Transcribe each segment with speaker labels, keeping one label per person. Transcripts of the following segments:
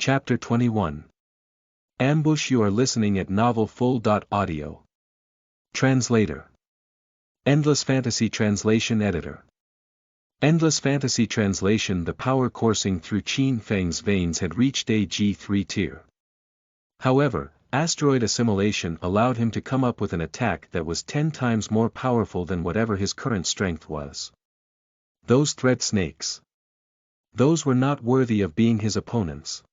Speaker 1: Chapter 21. Ambush. You are listening at novelfull.audio. Translator. Endless Fantasy Translation Editor. Endless Fantasy Translation. The power coursing through Qin Feng's veins had reached AG3 tier. However, asteroid assimilation allowed him to come up with an attack that was 10 times more powerful than whatever his current strength was. Those thread snakes. Those were not worthy of being his opponents.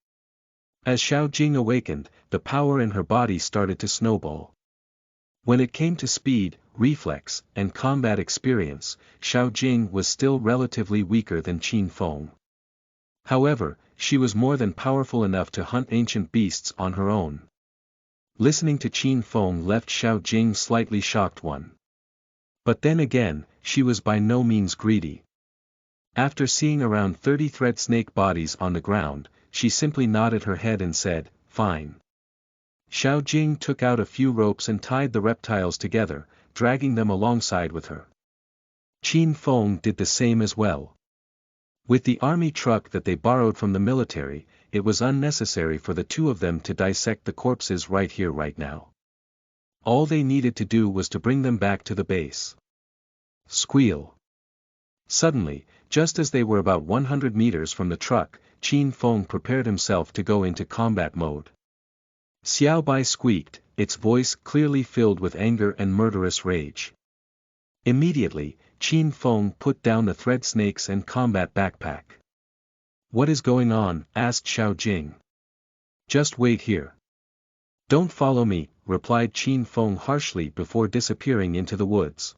Speaker 1: As Xiao Jing awakened, the power in her body started to snowball. When it came to speed, reflex, and combat experience, Xiao Jing was still relatively weaker than Qin Feng. However, she was more than powerful enough to hunt ancient beasts on her own. Listening to Qin Feng left Xiao Jing slightly shocked one. But then again, she was by no means greedy. After seeing around 30 thread snake bodies on the ground, she simply nodded her head and said, "Fine." Xiao Jing took out a few ropes and tied the reptiles together, dragging them alongside with her. Qin Feng did the same as well. With the army truck that they borrowed from the military, it was unnecessary for the two of them to dissect the corpses right here right now. All they needed to do was to bring them back to the base. Squeal. Suddenly, just as they were about 100 meters from the truck, Qin Feng prepared himself to go into combat mode. Xiao Bai squeaked, its voice clearly filled with anger and murderous rage. Immediately, Qin Feng put down the thread snakes and combat backpack. "What is going on?" asked Xiao Jing. "Just wait here." "Don't follow me," replied Qin Feng harshly before disappearing into the woods.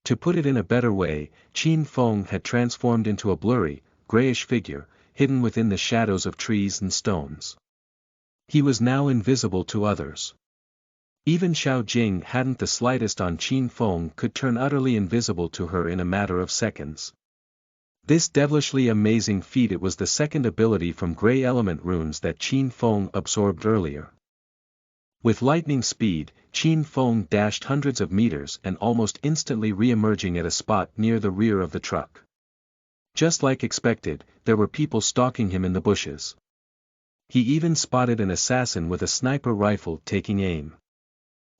Speaker 1: To put it in a better way, Qin Feng had transformed into a blurry, grayish figure, hidden within the shadows of trees and stones. He was now invisible to others. Even Xiao Jing hadn't the slightest on Qin Feng could turn utterly invisible to her in a matter of seconds. This devilishly amazing feat. It was the second ability from Grey Element runes that Qin Feng absorbed earlier. With lightning speed, Qin Feng dashed hundreds of meters and almost instantly re-emerging at a spot near the rear of the truck. Just like expected, there were people stalking him in the bushes. He even spotted an assassin with a sniper rifle taking aim.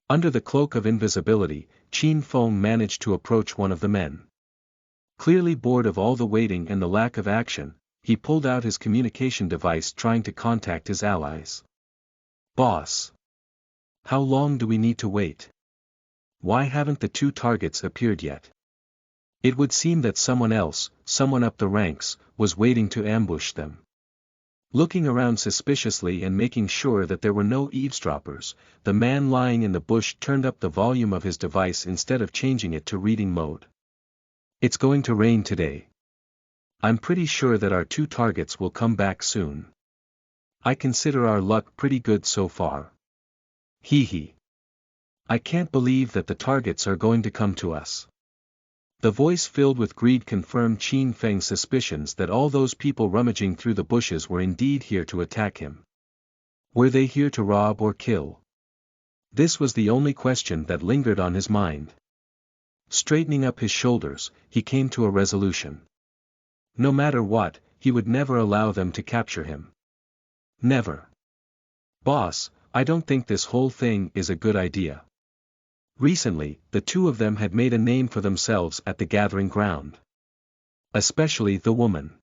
Speaker 1: Under the cloak of invisibility, Qin Feng managed to approach one of the men. Clearly bored of all the waiting and the lack of action, he pulled out his communication device trying to contact his allies. "Boss. How long do we need to wait? Why haven't the two targets appeared yet?" It would seem that someone else, someone up the ranks, was waiting to ambush them. Looking around suspiciously and making sure that there were no eavesdroppers, the man lying in the bush turned up the volume of his device instead of changing it to reading mode. "It's going to rain today. I'm pretty sure that our two targets will come back soon. I consider our luck pretty good so far. Hee hee. I can't believe that the targets are going to come to us." The voice filled with greed confirmed Qin Feng's suspicions that all those people rummaging through the bushes were indeed here to attack him. Were they here to rob or kill? This was the only question that lingered on his mind. Straightening up his shoulders, he came to a resolution. No matter what, he would never allow them to capture him. Never. "Boss, I don't think this whole thing is a good idea." Recently, the two of them had made a name for themselves at the gathering ground. Especially the woman.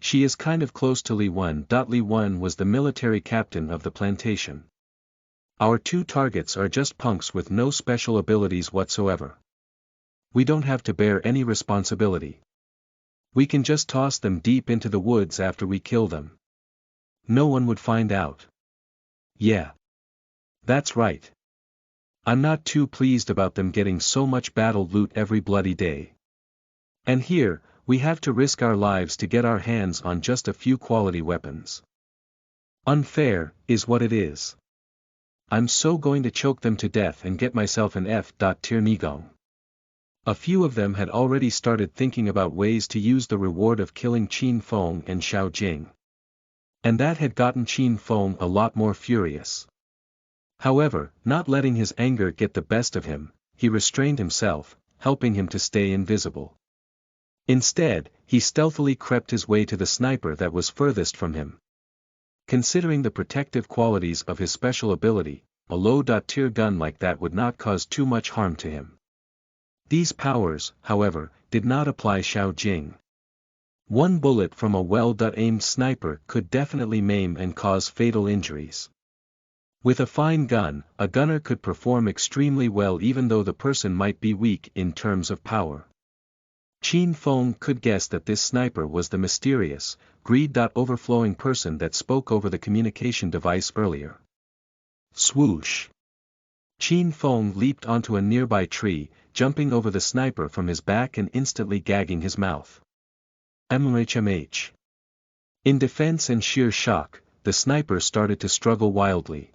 Speaker 1: She is kind of close to Li Wen. Li Wen was the military captain of the plantation. "Our two targets are just punks with no special abilities whatsoever. We don't have to bear any responsibility. We can just toss them deep into the woods after we kill them. No one would find out." "Yeah. That's right. I'm not too pleased about them getting so much battle loot every bloody day. And here, we have to risk our lives to get our hands on just a few quality weapons. Unfair, is what it is. I'm so going to choke them to death and get myself an F.tier Nigong." A few of them had already started thinking about ways to use the reward of killing Qin Feng and Xiao Jing. And that had gotten Qin Feng a lot more furious. However, not letting his anger get the best of him, he restrained himself, helping him to stay invisible. Instead, he stealthily crept his way to the sniper that was furthest from him. Considering the protective qualities of his special ability, a low-tier gun like that would not cause too much harm to him. These powers, however, did not apply Xiao Jing. One bullet from a well-aimed sniper could definitely maim and cause fatal injuries. With a fine gun, a gunner could perform extremely well even though the person might be weak in terms of power. Qin Feng could guess that this sniper was the mysterious, greed-overflowing person that spoke over the communication device earlier. Swoosh! Qin Feng leaped onto a nearby tree, jumping over the sniper from his back and instantly gagging his mouth. MHMH. In defense and sheer shock, the sniper started to struggle wildly.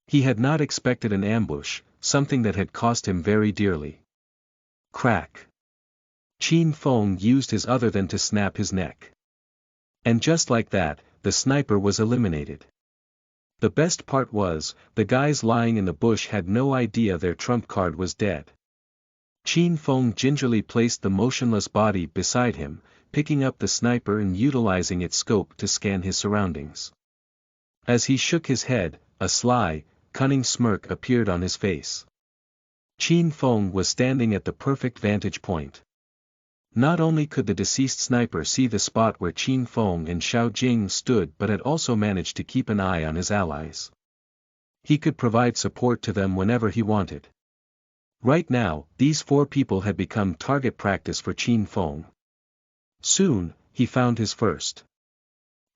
Speaker 1: He had not expected an ambush, something that had cost him very dearly. Crack! Qin Feng used his other than to snap his neck. And just like that, the sniper was eliminated. The best part was, the guys lying in the bush had no idea their trump card was dead. Qin Feng gingerly placed the motionless body beside him, picking up the sniper and utilizing its scope to scan his surroundings. As he shook his head, a sly, cunning smirk appeared on his face. Qin Feng was standing at the perfect vantage point. Not only could the deceased sniper see the spot where Qin Feng and Xiao Jing stood but had also managed to keep an eye on his allies. He could provide support to them whenever he wanted. Right now, these four people had become target practice for Qin Feng. Soon, he found his first.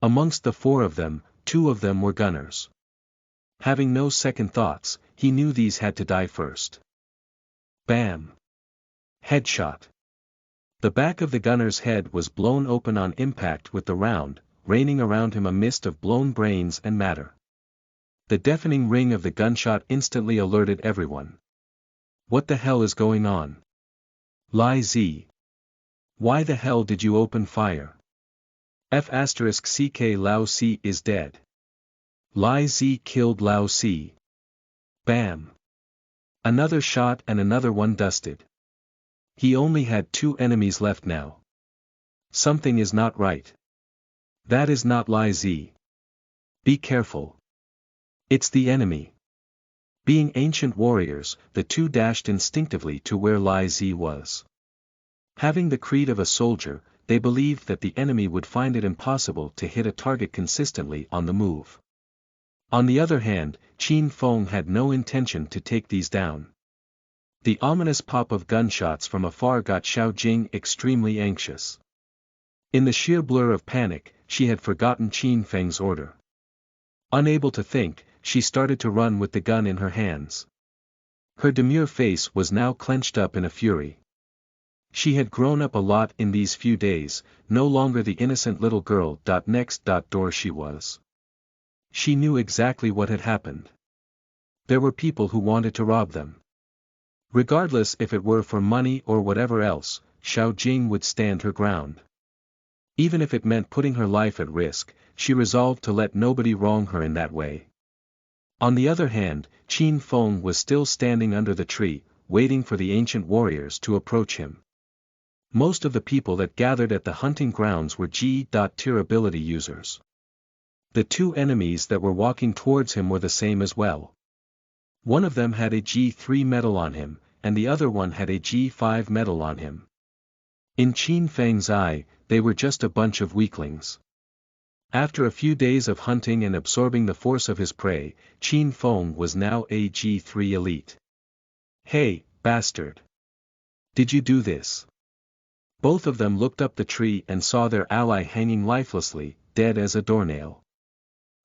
Speaker 1: Amongst the four of them, two of them were gunners. Having no second thoughts, he knew these had to die first. Bam! Headshot. The back of the gunner's head was blown open on impact with the round, raining around him a mist of blown brains and matter. The deafening ring of the gunshot instantly alerted everyone. What the hell is going on? Lai Z. Why the hell did you open fire? F***ck Lao Si is dead. Lai Z killed Lao Si. Bam. Another shot and another one dusted. He only had two enemies left now. Something is not right. That is not Lai Z. Be careful. It's the enemy. Being ancient warriors, the two dashed instinctively to where Lai Z was. Having the creed of a soldier, they believed that the enemy would find it impossible to hit a target consistently on the move. On the other hand, Qin Feng had no intention to take these down. The ominous pop of gunshots from afar got Xiao Jing extremely anxious. In the sheer blur of panic, she had forgotten Qin Feng's order. Unable to think, she started to run with the gun in her hands. Her demure face was now clenched up in a fury. She had grown up a lot in these few days, no longer the innocent little girl. Next door she was. She knew exactly what had happened. There were people who wanted to rob them. Regardless if it were for money or whatever else, Xiao Jing would stand her ground. Even if it meant putting her life at risk, she resolved to let nobody wrong her in that way. On the other hand, Qin Feng was still standing under the tree, waiting for the ancient warriors to approach him. Most of the people that gathered at the hunting grounds were G.tier ability users. The two enemies that were walking towards him were the same as well. One of them had a G3 medal on him, and the other one had a G5 medal on him. In Qin Feng's eye, they were just a bunch of weaklings. After a few days of hunting and absorbing the force of his prey, Qin Feng was now a G3 elite. Hey, bastard! Did you do this? Both of them looked up the tree and saw their ally hanging lifelessly, dead as a doornail.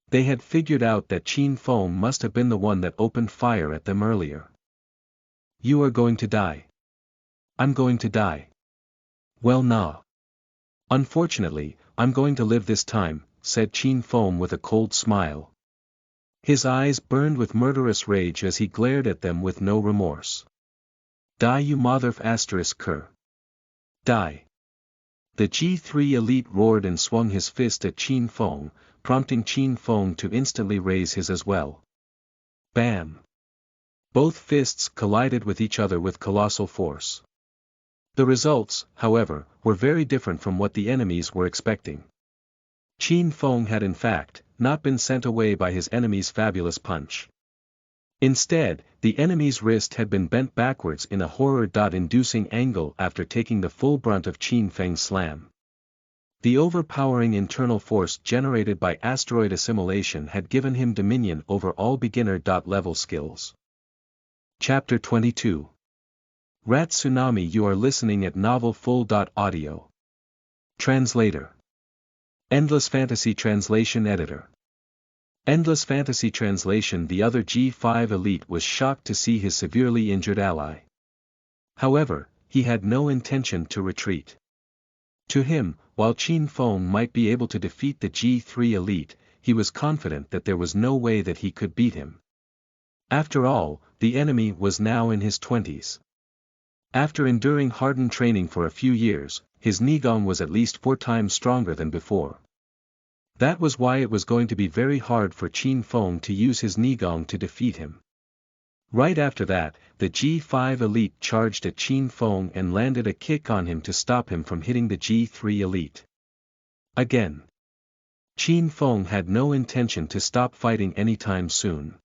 Speaker 1: They had figured out that Qin Feng must have been the one that opened fire at them earlier. You are going to die. I'm going to die. Well nah. Unfortunately, I'm going to live this time, said Qin Feng with a cold smile. His eyes burned with murderous rage as he glared at them with no remorse. Die you mother****. Die. The G3 elite roared and swung his fist at Qin Feng, prompting Qin Feng to instantly raise his as well. Bam! Both fists collided with each other with colossal force. The results, however, were very different from what the enemies were expecting. Qin Feng had in fact, not been sent away by his enemy's fabulous punch. Instead, the enemy's wrist had been bent backwards in a horror-inducing angle after taking the full brunt of Qin Feng's slam. The overpowering internal force generated by asteroid assimilation had given him dominion over all beginner-level skills. Chapter 22. Rat Tsunami. You are listening at novelfull.audio. Translator. Endless Fantasy Translation Editor. Endless Fantasy Translation. The other G5 elite was shocked to see his severely injured ally. However, he had no intention to retreat. To him, while Qin Feng might be able to defeat the G3 elite, he was confident that there was no way that he could beat him. After all, the enemy was now in his 20s. After enduring hardened training for a few years, his Nigong was at least 4 times stronger than before. That was why it was going to be very hard for Qin Feng to use his Nigong to defeat him. Right after that, the G5 elite charged at Qin Feng and landed a kick on him to stop him from hitting the G3 elite. Again. Qin Feng had no intention to stop fighting anytime soon.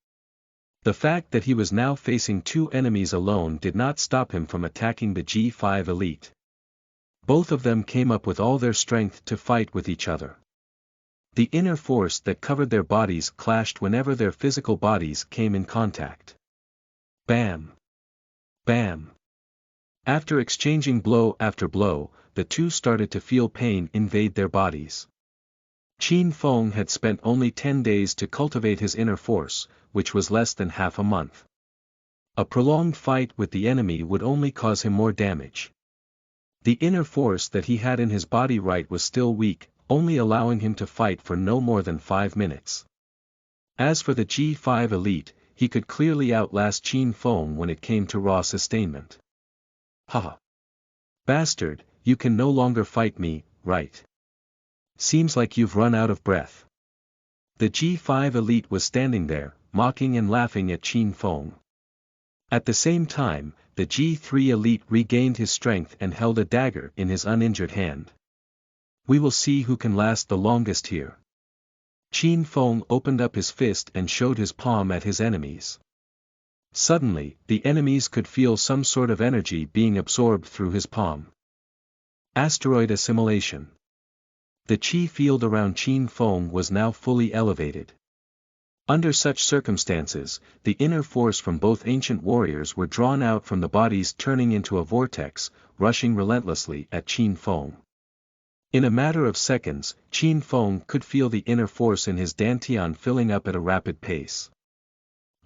Speaker 1: The fact that he was now facing 2 enemies alone did not stop him from attacking the G5 elite. Both of them came up with all their strength to fight with each other. The inner force that covered their bodies clashed whenever their physical bodies came in contact. Bam! Bam! After exchanging blow after blow, the two started to feel pain invade their bodies. Qin Feng had spent only 10 days to cultivate his inner force, which was less than half a month. A prolonged fight with the enemy would only cause him more damage. The inner force that he had in his body right was still weak, only allowing him to fight for no more than 5 minutes. As for the G5 elite, he could clearly outlast Qin Feng when it came to raw sustainment. Haha! Bastard, you can no longer fight me, right? Seems like you've run out of breath. The G5 elite was standing there, mocking and laughing at Qin Feng. At the same time, the G3 elite regained his strength and held a dagger in his uninjured hand. We will see who can last the longest here. Qin Feng opened up his fist and showed his palm at his enemies. Suddenly, the enemies could feel some sort of energy being absorbed through his palm. Asteroid assimilation. The chi field around Qin Feng was now fully elevated. Under such circumstances, the inner force from both ancient warriors were drawn out from the bodies, turning into a vortex, rushing relentlessly at Qin Feng. In a matter of seconds, Qin Feng could feel the inner force in his dantian filling up at a rapid pace.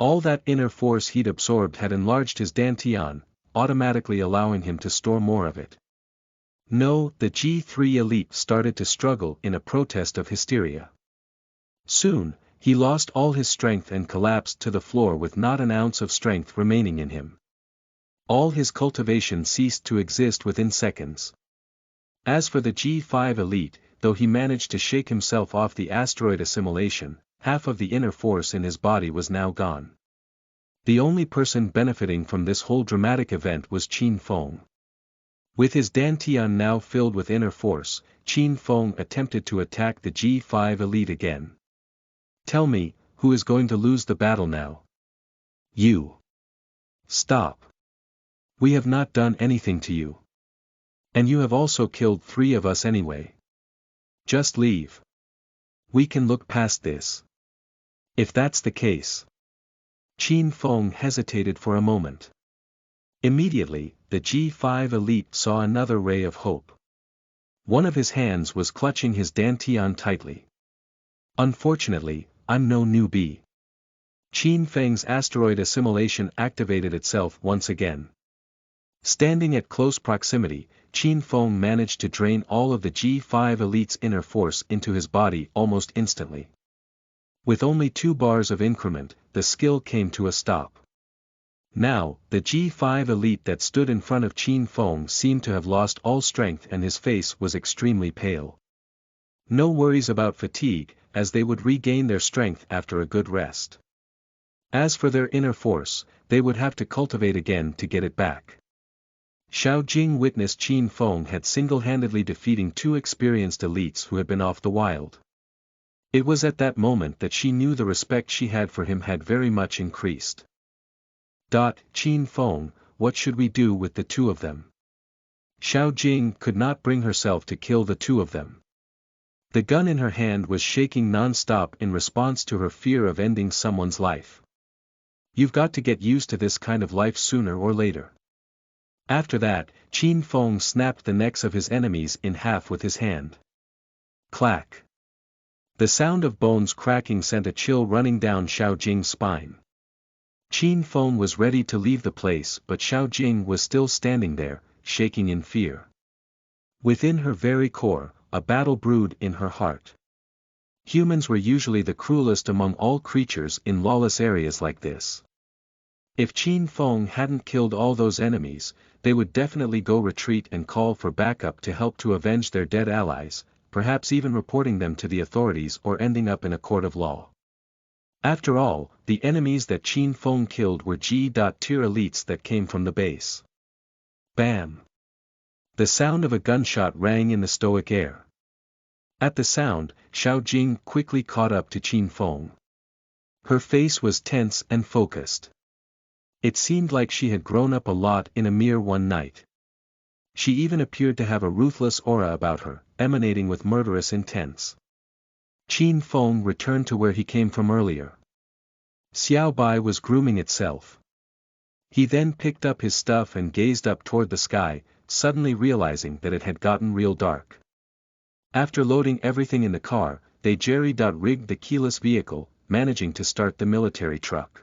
Speaker 1: All that inner force he'd absorbed had enlarged his dantian, automatically allowing him to store more of it. No, the G3 elite started to struggle in a protest of hysteria. Soon, he lost all his strength and collapsed to the floor with not an ounce of strength remaining in him. All his cultivation ceased to exist within seconds. As for the G5 elite, though he managed to shake himself off the asteroid assimilation, half of the inner force in his body was now gone. The only person benefiting from this whole dramatic event was Qin Feng. With his dantian now filled with inner force, Qin Feng attempted to attack the G5 elite again. Tell me, who is going to lose the battle now? You. Stop. We have not done anything to you. And you have also killed 3 of us anyway. Just leave. We can look past this. If that's the case. Qin Feng hesitated for a moment. Immediately, the G5 elite saw another ray of hope. One of his hands was clutching his dantian tightly. Unfortunately, I'm no newbie. Qin Feng's asteroid assimilation activated itself once again. Standing at close proximity, Qin Feng managed to drain all of the G5 elite's inner force into his body almost instantly. With only 2 bars of increment, the skill came to a stop. Now, the G5 elite that stood in front of Qin Feng seemed to have lost all strength and his face was extremely pale. No worries about fatigue, as they would regain their strength after a good rest. As for their inner force, they would have to cultivate again to get it back. Xiao Jing witnessed Qin Feng had single-handedly defeating 2 experienced elites who had been off the wild. It was at that moment that she knew the respect she had for him had very much increased. Qin Feng, what should we do with the two of them? Xiao Jing could not bring herself to kill the two of them. The gun in her hand was shaking non-stop in response to her fear of ending someone's life. You've got to get used to this kind of life sooner or later. After that, Qin Feng snapped the necks of his enemies in half with his hand. Clack. The sound of bones cracking sent a chill running down Xiao Jing's spine. Qin Feng was ready to leave the place, but Xiao Jing was still standing there, shaking in fear. Within her very core, a battle brewed in her heart. Humans were usually the cruelest among all creatures in lawless areas like this. If Qin Feng hadn't killed all those enemies, they would definitely go retreat and call for backup to help to avenge their dead allies, perhaps even reporting them to the authorities or ending up in a court of law. After all, the enemies that Qin Feng killed were G-tier elites that came from the base. Bam! The sound of a gunshot rang in the stoic air. At the sound, Xiao Jing quickly caught up to Qin Feng. Her face was tense and focused. It seemed like she had grown up a lot in a mere one night. She even appeared to have a ruthless aura about her, emanating with murderous intents. Qin Feng returned to where he came from earlier. Xiao Bai was grooming itself. He then picked up his stuff and gazed up toward the sky, suddenly realizing that it had gotten real dark. After loading everything in the car, they jerry-rigged the keyless vehicle, managing to start the military truck.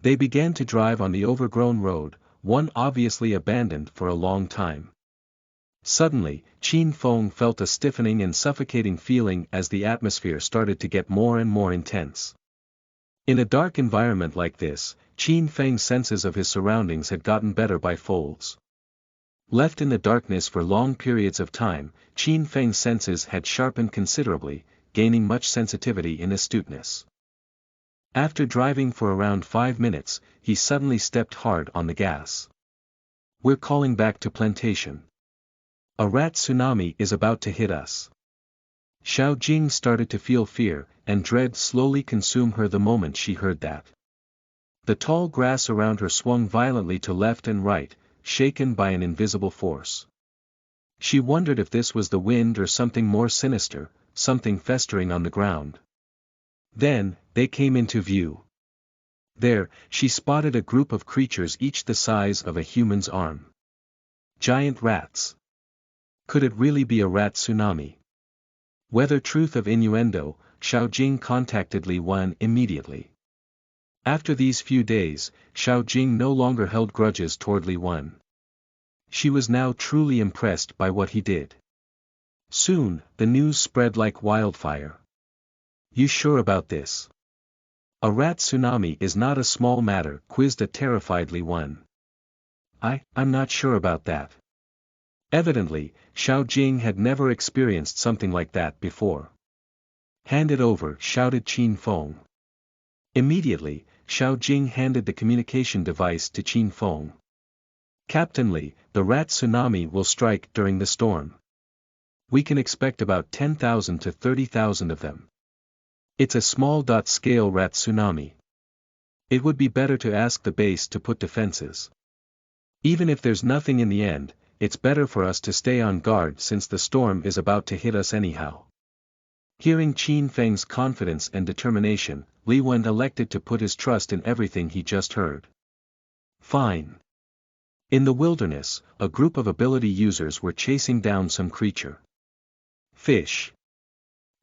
Speaker 1: They began to drive on the overgrown road, one obviously abandoned for a long time. Suddenly, Qin Feng felt a stiffening and suffocating feeling as the atmosphere started to get more and more intense. In a dark environment like this, Qin Feng's senses of his surroundings had gotten better by folds. Left in the darkness for long periods of time, Qin Feng's senses had sharpened considerably, gaining much sensitivity and astuteness. After driving for around 5 minutes, he suddenly stepped hard on the gas. We're calling back to plantation. A rat tsunami is about to hit us. Xiao Jing started to feel fear, and dread slowly consume her the moment she heard that. The tall grass around her swung violently to left and right, shaken by an invisible force. She wondered if this was the wind or something more sinister, something festering on the ground. Then, they came into view. There, she spotted a group of creatures each the size of a human's arm. Giant rats. Could it really be a rat tsunami? Whether truth of innuendo, Xiao Jing contacted Li Wan immediately. After these few days, Xiao Jing no longer held grudges toward Li Wan. She was now truly impressed by what he did. Soon, the news spread like wildfire. You sure about this? A rat tsunami is not a small matter, quizzed a terrified Li Wan. I'm not sure about that. Evidently, Xiao Jing had never experienced something like that before. Hand it over, shouted Qin Feng. Immediately, Xiao Jing handed the communication device to Qin Feng. Captain Li, the rat tsunami will strike during the storm. We can expect about 10,000 to 30,000 of them. It's a small-scale rat tsunami. It would be better to ask the base to put defenses. Even if there's nothing in the end, it's better for us to stay on guard since the storm is about to hit us anyhow. Hearing Qin Feng's confidence and determination, Li Wan elected to put his trust in everything he just heard. Fine. In the wilderness, a group of ability users were chasing down some creature. Fish.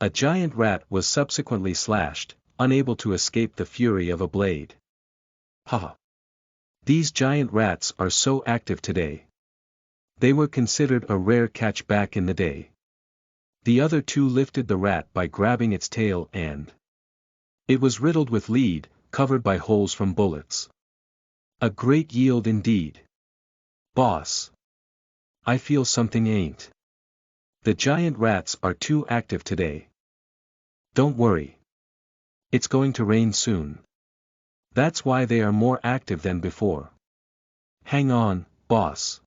Speaker 1: A giant rat was subsequently slashed, unable to escape the fury of a blade. Haha. These giant rats are so active today. They were considered a rare catch back in the day. The other two lifted the rat by grabbing its tail and it was riddled with lead, covered by holes from bullets. A great yield indeed. Boss. I feel something ain't. The giant rats are too active today. Don't worry. It's going to rain soon. That's why they are more active than before. Hang on, boss.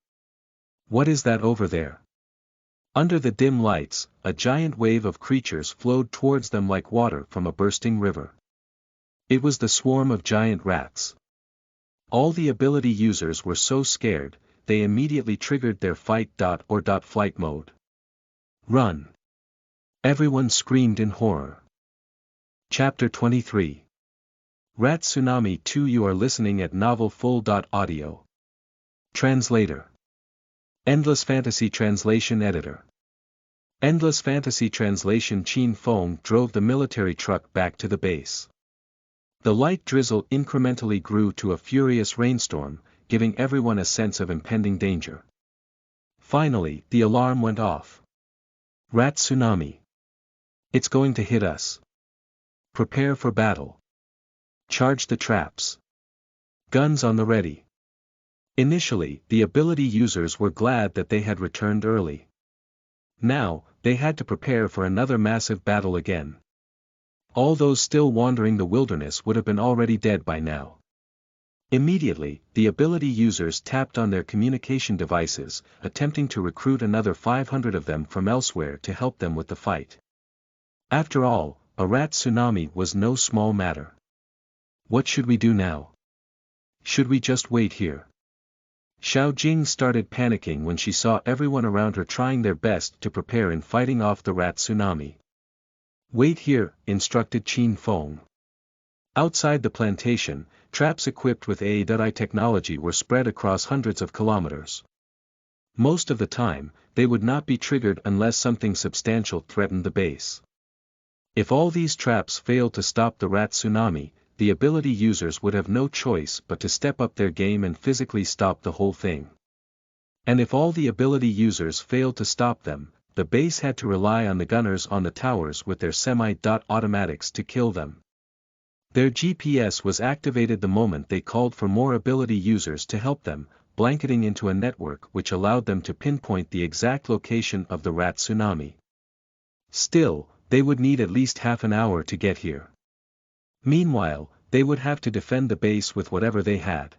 Speaker 1: What is that over there? Under the dim lights, a giant wave of creatures flowed towards them like water from a bursting river. It was the swarm of giant rats. All the ability users were so scared, they immediately triggered their fight-or-flight mode. Run! Everyone screamed in horror. Chapter 23. Rat Tsunami 2. You are listening at novelfull.audio. Translator. Endless Fantasy Translation Editor. Endless Fantasy Translation. Qin Feng drove the military truck back to the base. The light drizzle incrementally grew to a furious rainstorm, giving everyone a sense of impending danger. Finally, the alarm went off. Rat Tsunami. It's going to hit us. Prepare for battle. Charge the traps. Guns on the ready. Initially, the ability users were glad that they had returned early. Now, they had to prepare for another massive battle again. All those still wandering the wilderness would have been already dead by now. Immediately, the ability users tapped on their communication devices, attempting to recruit another 500 of them from elsewhere to help them with the fight. After all, a rat tsunami was no small matter. What should we do now? Should we just wait here? Xiao Jing started panicking when she saw everyone around her trying their best to prepare in fighting off the rat tsunami. Wait here, instructed Qin Feng. Outside the plantation, traps equipped with AI technology were spread across hundreds of kilometers. Most of the time, they would not be triggered unless something substantial threatened the base. If all these traps failed to stop the rat tsunami, the ability users would have no choice but to step up their game and physically stop the whole thing. And if all the ability users failed to stop them, the base had to rely on the gunners on the towers with their semi-automatics to kill them. Their GPS was activated the moment they called for more ability users to help them, blanketing into a network which allowed them to pinpoint the exact location of the rat tsunami. Still, they would need at least half an hour to get here. Meanwhile, they would have to defend the base with whatever they had.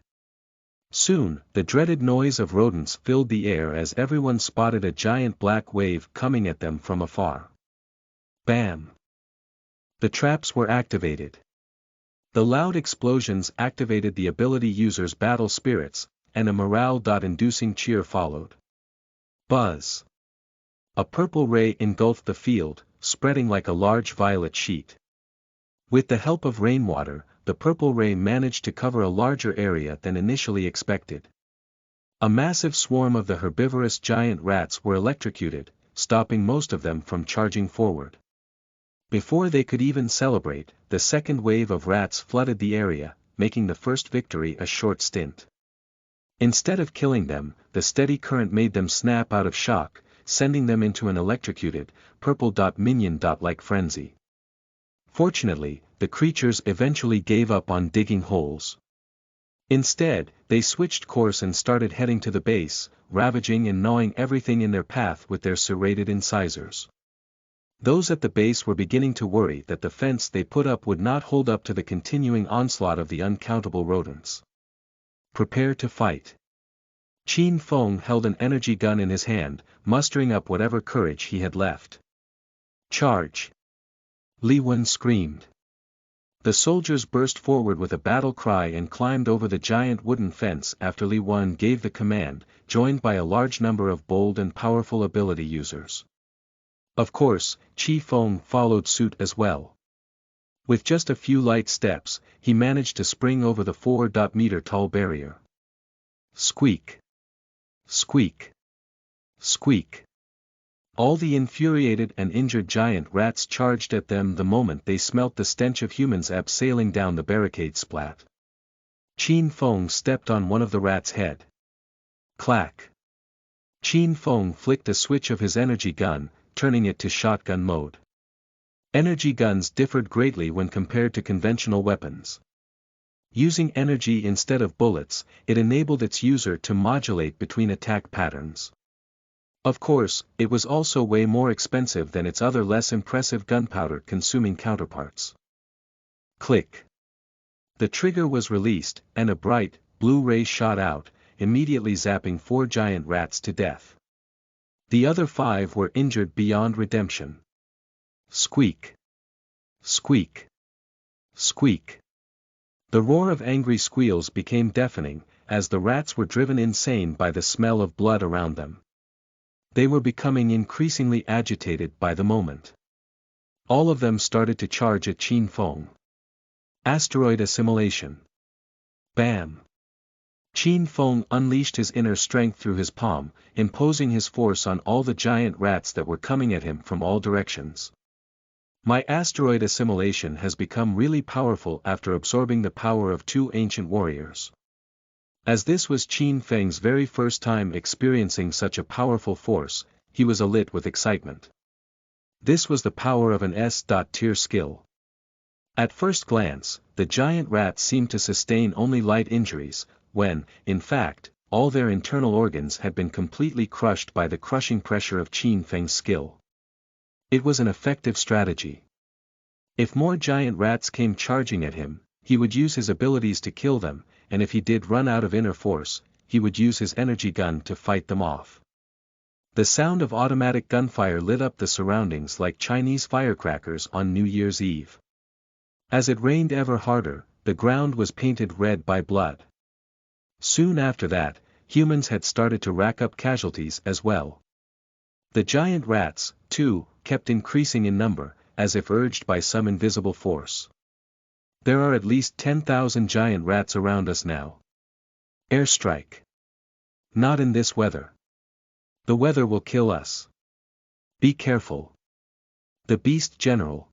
Speaker 1: Soon, the dreaded noise of rodents filled the air as everyone spotted a giant black wave coming at them from afar. Bam! The traps were activated. The loud explosions activated the ability users' battle spirits, and a morale-inducing cheer followed. Buzz! A purple ray engulfed the field, spreading like a large violet sheet. With the help of rainwater, the purple ray managed to cover a larger area than initially expected. A massive swarm of the herbivorous giant rats were electrocuted, stopping most of them from charging forward. Before they could even celebrate, the second wave of rats flooded the area, making the first victory a short stint. Instead of killing them, the steady current made them snap out of shock, sending them into an electrocuted, purple minion-like frenzy. Fortunately, the creatures eventually gave up on digging holes. Instead, they switched course and started heading to the base, ravaging and gnawing everything in their path with their serrated incisors. Those at the base were beginning to worry that the fence they put up would not hold up to the continuing onslaught of the uncountable rodents. Prepare to fight. Qin Feng held an energy gun in his hand, mustering up whatever courage he had left. Charge! Li Wen screamed. The soldiers burst forward with a battle cry and climbed over the giant wooden fence after Li Wen gave the command, joined by a large number of bold and powerful ability users. Of course, Qi Feng followed suit as well. With just a few light steps, he managed to spring over the 4-meter-tall barrier. Squeak! Squeak! Squeak! All the infuriated and injured giant rats charged at them the moment they smelt the stench of humans abseiling down the barricade splat. Qin Feng stepped on one of the rats' head. Clack! Qin Feng flicked a switch of his energy gun, turning it to shotgun mode. Energy guns differed greatly when compared to conventional weapons. Using energy instead of bullets, it enabled its user to modulate between attack patterns. Of course, it was also way more expensive than its other less impressive gunpowder-consuming counterparts. Click! The trigger was released, and a bright, blue ray shot out, immediately zapping 4 giant rats to death. The other 5 were injured beyond redemption. Squeak. Squeak. Squeak. The roar of angry squeals became deafening, as the rats were driven insane by the smell of blood around them. They were becoming increasingly agitated by the moment. All of them started to charge at Qin Feng. Asteroid assimilation. Bam! Qin Feng unleashed his inner strength through his palm, imposing his force on all the giant rats that were coming at him from all directions. My asteroid assimilation has become really powerful after absorbing the power of 2 ancient warriors. As this was Qin Feng's very first time experiencing such a powerful force, he was alit with excitement. This was the power of an S-tier skill. At first glance, the giant rats seemed to sustain only light injuries, when, in fact, all their internal organs had been completely crushed by the crushing pressure of Qin Feng's skill. It was an effective strategy. If more giant rats came charging at him, he would use his abilities to kill them, and if he did run out of inner force, he would use his energy gun to fight them off. The sound of automatic gunfire lit up the surroundings like Chinese firecrackers on New Year's Eve. As it rained ever harder, the ground was painted red by blood. Soon after that, humans had started to rack up casualties as well. The giant rats, too, kept increasing in number, as if urged by some invisible force. There are at least 10,000 giant rats around us now. Airstrike. Not in this weather. The weather will kill us. Be careful. The Beast General.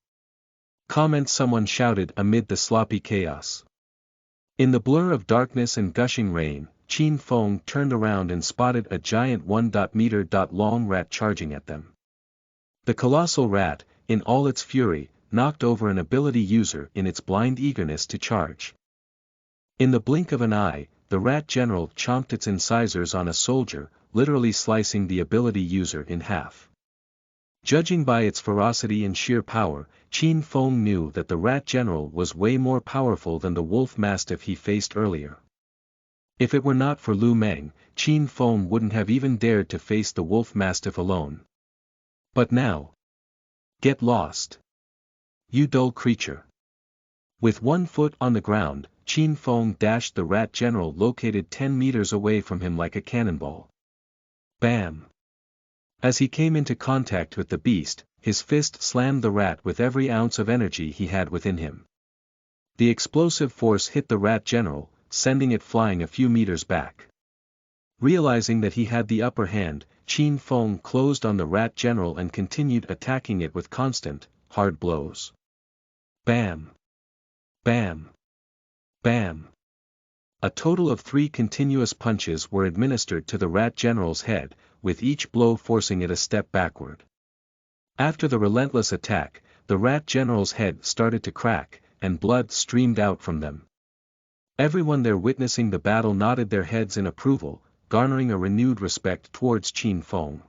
Speaker 1: Comment someone shouted amid the sloppy chaos. In the blur of darkness and gushing rain, Qin Feng turned around and spotted a giant 1-meter-long rat charging at them. The colossal rat, in all its fury, knocked over an ability user in its blind eagerness to charge. In the blink of an eye, the rat general chomped its incisors on a soldier, literally slicing the ability user in half. Judging by its ferocity and sheer power, Qin Feng knew that the rat general was way more powerful than the wolf mastiff he faced earlier. If it were not for Lu Meng, Qin Feng wouldn't have even dared to face the wolf mastiff alone. But now. Get lost. You dull creature. With 1 foot on the ground, Qin Feng dashed the rat general located 10 meters away from him like a cannonball. Bam! As he came into contact with the beast, his fist slammed the rat with every ounce of energy he had within him. The explosive force hit the rat general, sending it flying a few meters back. Realizing that he had the upper hand, Qin Feng closed on the rat general and continued attacking it with constant, hard blows. Bam! Bam! Bam! A total of 3 continuous punches were administered to the rat general's head, with each blow forcing it a step backward. After the relentless attack, the rat general's head started to crack, and blood streamed out from them. Everyone there witnessing the battle nodded their heads in approval, garnering a renewed respect towards Qin Feng.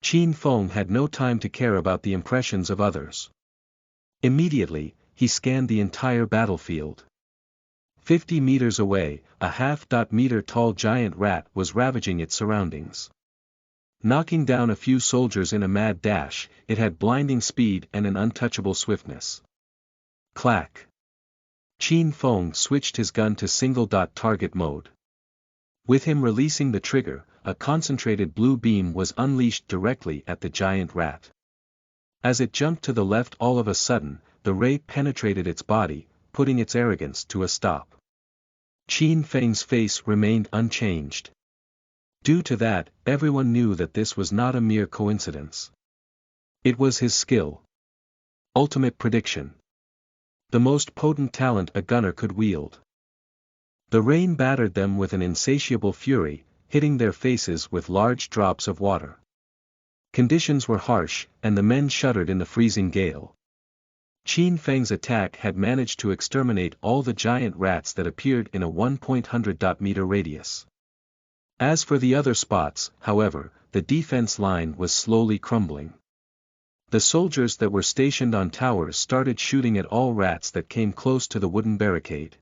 Speaker 1: Qin Feng had no time to care about the impressions of others. Immediately, he scanned the entire battlefield. 50 meters away, a half-meter-tall giant rat was ravaging its surroundings. Knocking down a few soldiers in a mad dash, it had blinding speed and an untouchable swiftness. Clack! Qin Feng switched his gun to single-target mode. With him releasing the trigger, a concentrated blue beam was unleashed directly at the giant rat. As it jumped to the left all of a sudden, the ray penetrated its body, putting its arrogance to a stop. Qin Feng's face remained unchanged. Due to that, everyone knew that this was not a mere coincidence. It was his skill. Ultimate prediction. The most potent talent a gunner could wield. The rain battered them with an insatiable fury, hitting their faces with large drops of water. Conditions were harsh, and the men shuddered in the freezing gale. Qin Feng's attack had managed to exterminate all the giant rats that appeared in a 100-meter radius. As for the other spots, however, the defense line was slowly crumbling. The soldiers that were stationed on towers started shooting at all rats that came close to the wooden barricade.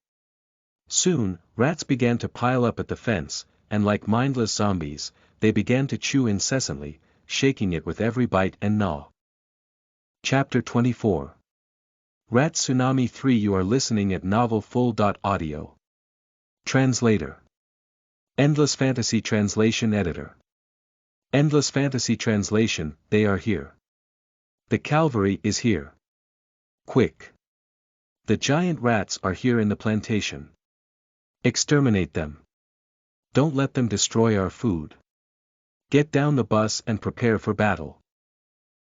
Speaker 1: Soon, rats began to pile up at the fence, and like mindless zombies, they began to chew incessantly, shaking it with every bite and gnaw. Chapter 24. Rat Tsunami 3. You are listening at novelfull.audio. Translator. Endless Fantasy Translation Editor. Endless Fantasy Translation, they are here. The cavalry is here. Quick. The giant rats are here in the plantation. Exterminate them. Don't let them destroy our food. Get down the bus and prepare for battle.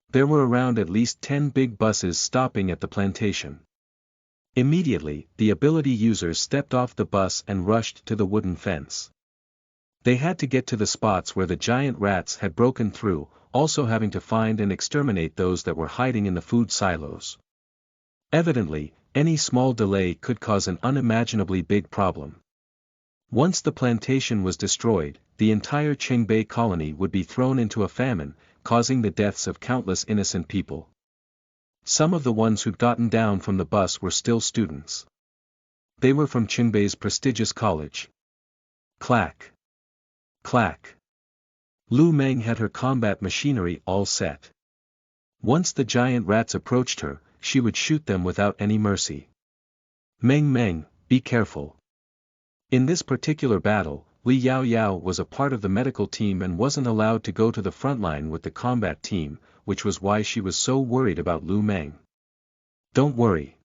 Speaker 1: There were around at least 10 big buses stopping at the plantation. Immediately, the ability users stepped off the bus and rushed to the wooden fence. They had to get to the spots where the giant rats had broken through, also having to find and exterminate those that were hiding in the food silos. Evidently, any small delay could cause an unimaginably big problem. Once the plantation was destroyed, the entire Qingbei colony would be thrown into a famine, causing the deaths of countless innocent people. Some of the ones who'd gotten down from the bus were still students. They were from Qingbei's prestigious college. Clack. Clack. Lu Meng had her combat machinery all set. Once the giant rats approached her, she would shoot them without any mercy. Meng, be careful. In this particular battle, Li Yao Yao was a part of the medical team and wasn't allowed to go to the front line with the combat team, which was why she was so worried about Lu Meng. Don't worry.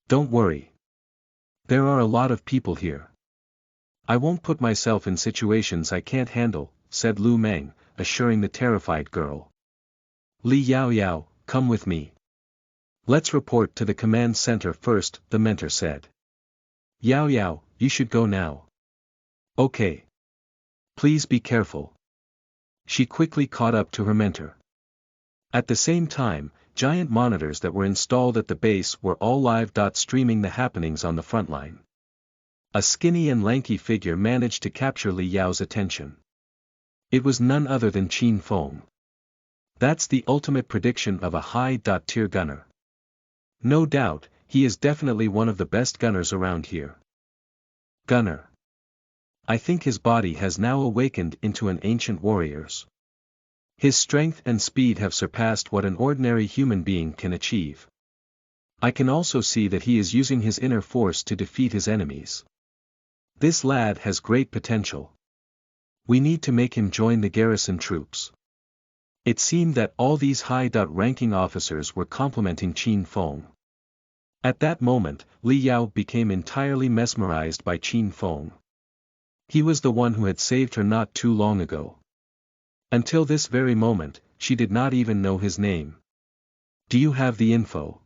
Speaker 1: Don't worry. There are a lot of people here. I won't put myself in situations I can't handle, said Lu Meng, assuring the terrified girl. Li Yao Yao, come with me. Let's report to the command center first, the mentor said. Yao Yao, you should go now. Okay. Please be careful. She quickly caught up to her mentor. At the same time, giant monitors that were installed at the base were all live streaming the happenings on the front line. A skinny and lanky figure managed to capture Li Yao's attention. It was none other than Qin Feng. That's the ultimate prediction of a high-tier gunner. No doubt, he is definitely one of the best gunners around here. Gunner. I think his body has now awakened into an ancient warrior's. His strength and speed have surpassed what an ordinary human being can achieve. I can also see that he is using his inner force to defeat his enemies. This lad has great potential. We need to make him join the garrison troops. It seemed that all these high-ranking officers were complimenting Qin Feng. At that moment, Li Yao became entirely mesmerized by Qin Feng. He was the one who had saved her not too long ago. Until this very moment, she did not even know his name. Do you have the info?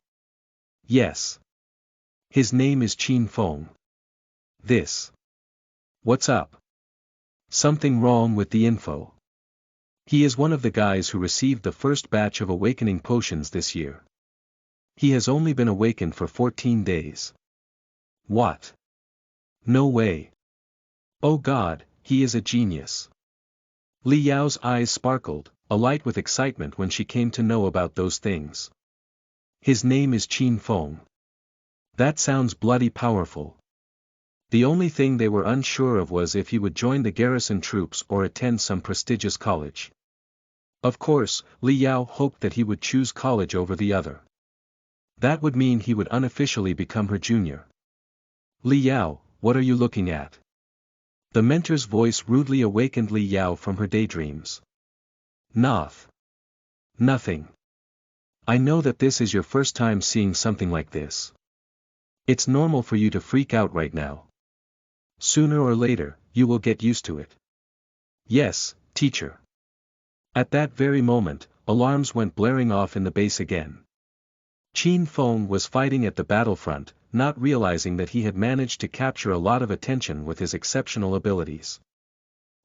Speaker 1: Yes. His name is Qin Feng. This. What's up? Something wrong with the info. He is one of the guys who received the first batch of awakening potions this year. He has only been awakened for 14 days. What? No way. Oh God, he is a genius. Li Yao's eyes sparkled, alight with excitement when she came to know about those things. His name is Qin Feng. That sounds bloody powerful. The only thing they were unsure of was if he would join the garrison troops or attend some prestigious college. Of course, Li Yao hoped that he would choose college over the other. That would mean he would unofficially become her junior. Li Yao, what are you looking at? The mentor's voice rudely awakened Li Yao from her daydreams. Nothing. I know that this is your first time seeing something like this. It's normal for you to freak out right now. Sooner or later, you will get used to it. Yes, teacher. At that very moment, alarms went blaring off in the base again. Qin Feng was fighting at the battlefront, not realizing that he had managed to capture a lot of attention with his exceptional abilities.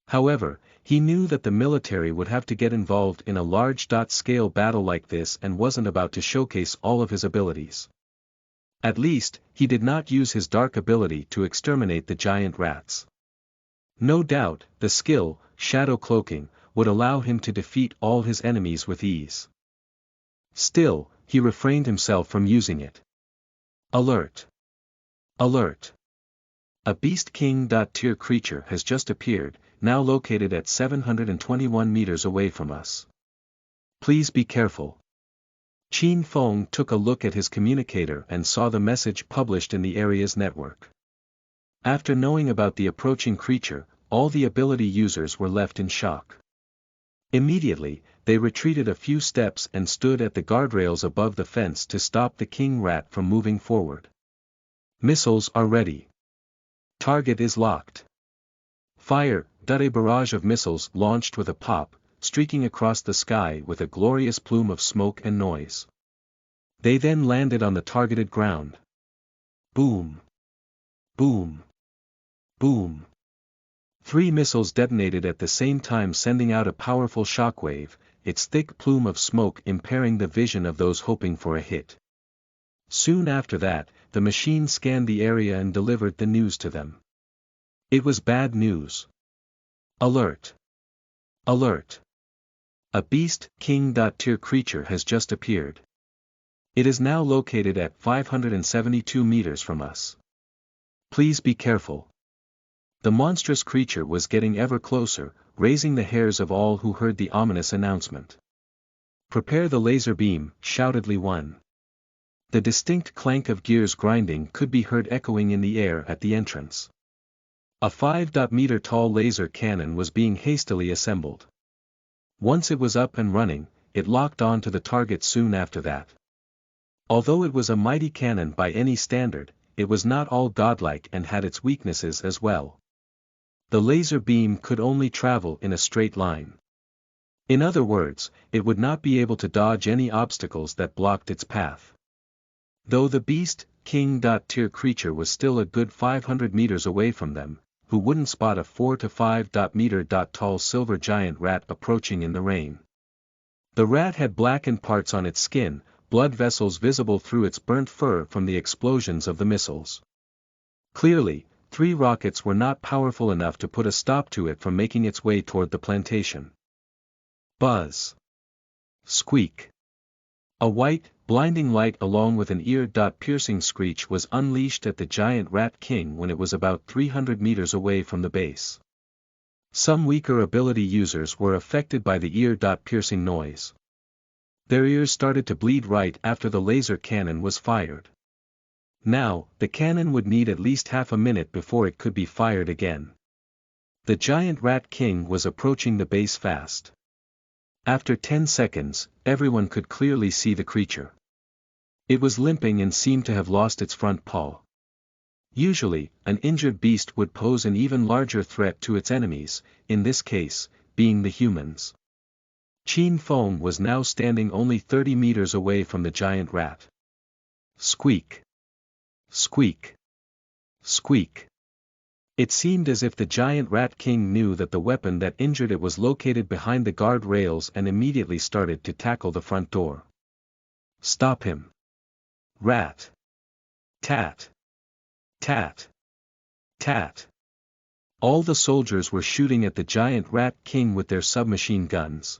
Speaker 1: However, he knew that the military would have to get involved in a large-scale battle like this and wasn't about to showcase all of his abilities. At least, he did not use his dark ability to exterminate the giant rats. No doubt, the skill, shadow cloaking, would allow him to defeat all his enemies with ease. Still, he refrained himself from using it. Alert! Alert! A Beast King-tier creature has just appeared, now located at 721 meters away from us. Please be careful. Qin Feng took a look at his communicator and saw the message published in the area's network. After knowing about the approaching creature, all the ability users were left in shock. Immediately, they retreated a few steps and stood at the guardrails above the fence to stop the king rat from moving forward. Missiles are ready. Target is locked. Fire! A barrage of missiles launched with a pop, streaking across the sky with a glorious plume of smoke and noise. They then landed on the targeted ground. Boom! Boom! Boom! 3 missiles detonated at the same time, sending out a powerful shockwave, its thick plume of smoke impairing the vision of those hoping for a hit. Soon after that, the machine scanned the area and delivered the news to them. It was bad news. Alert! Alert! A beast king-tier creature has just appeared. It is now located at 572 meters from us. Please be careful. The monstrous creature was getting ever closer, raising the hairs of all who heard the ominous announcement. Prepare the laser beam, shouted Li Wen. The distinct clank of gears grinding could be heard echoing in the air at the entrance. A 5-meter tall laser cannon was being hastily assembled. Once it was up and running, it locked on to the target soon after that. Although it was a mighty cannon by any standard, it was not all godlike and had its weaknesses as well. The laser beam could only travel in a straight line. In other words, it would not be able to dodge any obstacles that blocked its path. Though the beast king-tier creature was still a good 500 meters away from them, who wouldn't spot a 4 to 5-meter tall silver giant rat approaching in the rain. The rat had blackened parts on its skin, blood vessels visible through its burnt fur from the explosions of the missiles. Clearly, 3 rockets were not powerful enough to put a stop to it from making its way toward the plantation. Buzz! Squeak! A white, blinding light along with an ear-piercing screech was unleashed at the giant rat king when it was about 300 meters away from the base. Some weaker ability users were affected by the ear-piercing noise. Their ears started to bleed right after the laser cannon was fired. Now, the cannon would need at least half a minute before it could be fired again. The giant rat king was approaching the base fast. After 10 seconds, everyone could clearly see the creature. It was limping and seemed to have lost its front paw. Usually, an injured beast would pose an even larger threat to its enemies, in this case, being the humans. Qin Feng was now standing only 30 meters away from the giant rat. Squeak! Squeak! Squeak! It seemed as if the giant rat king knew that the weapon that injured it was located behind the guard rails and immediately started to tackle the front door. Stop him! Rat! Tat! Tat! Tat! All the soldiers were shooting at the giant rat king with their submachine guns.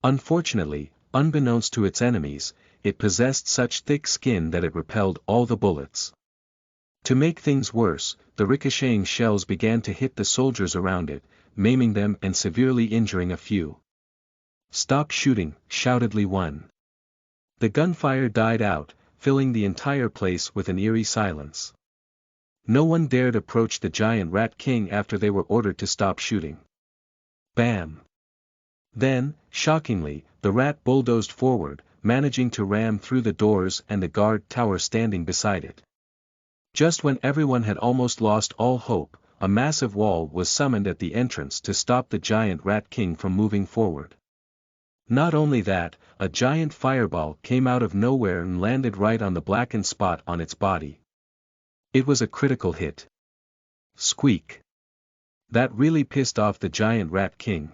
Speaker 1: Unfortunately, unbeknownst to its enemies, it possessed such thick skin that it repelled all the bullets. To make things worse, the ricocheting shells began to hit the soldiers around it, maiming them and severely injuring a few. Stop shooting, shouted Li Wen. The gunfire died out, filling the entire place with an eerie silence. No one dared approach the giant rat king after they were ordered to stop shooting. Bam! Then, shockingly, the rat bulldozed forward, managing to ram through the doors and the guard tower standing beside it. Just when everyone had almost lost all hope, a massive wall was summoned at the entrance to stop the giant rat king from moving forward. Not only that, a giant fireball came out of nowhere and landed right on the blackened spot on its body. It was a critical hit. Squeak! That really pissed off the giant rat king.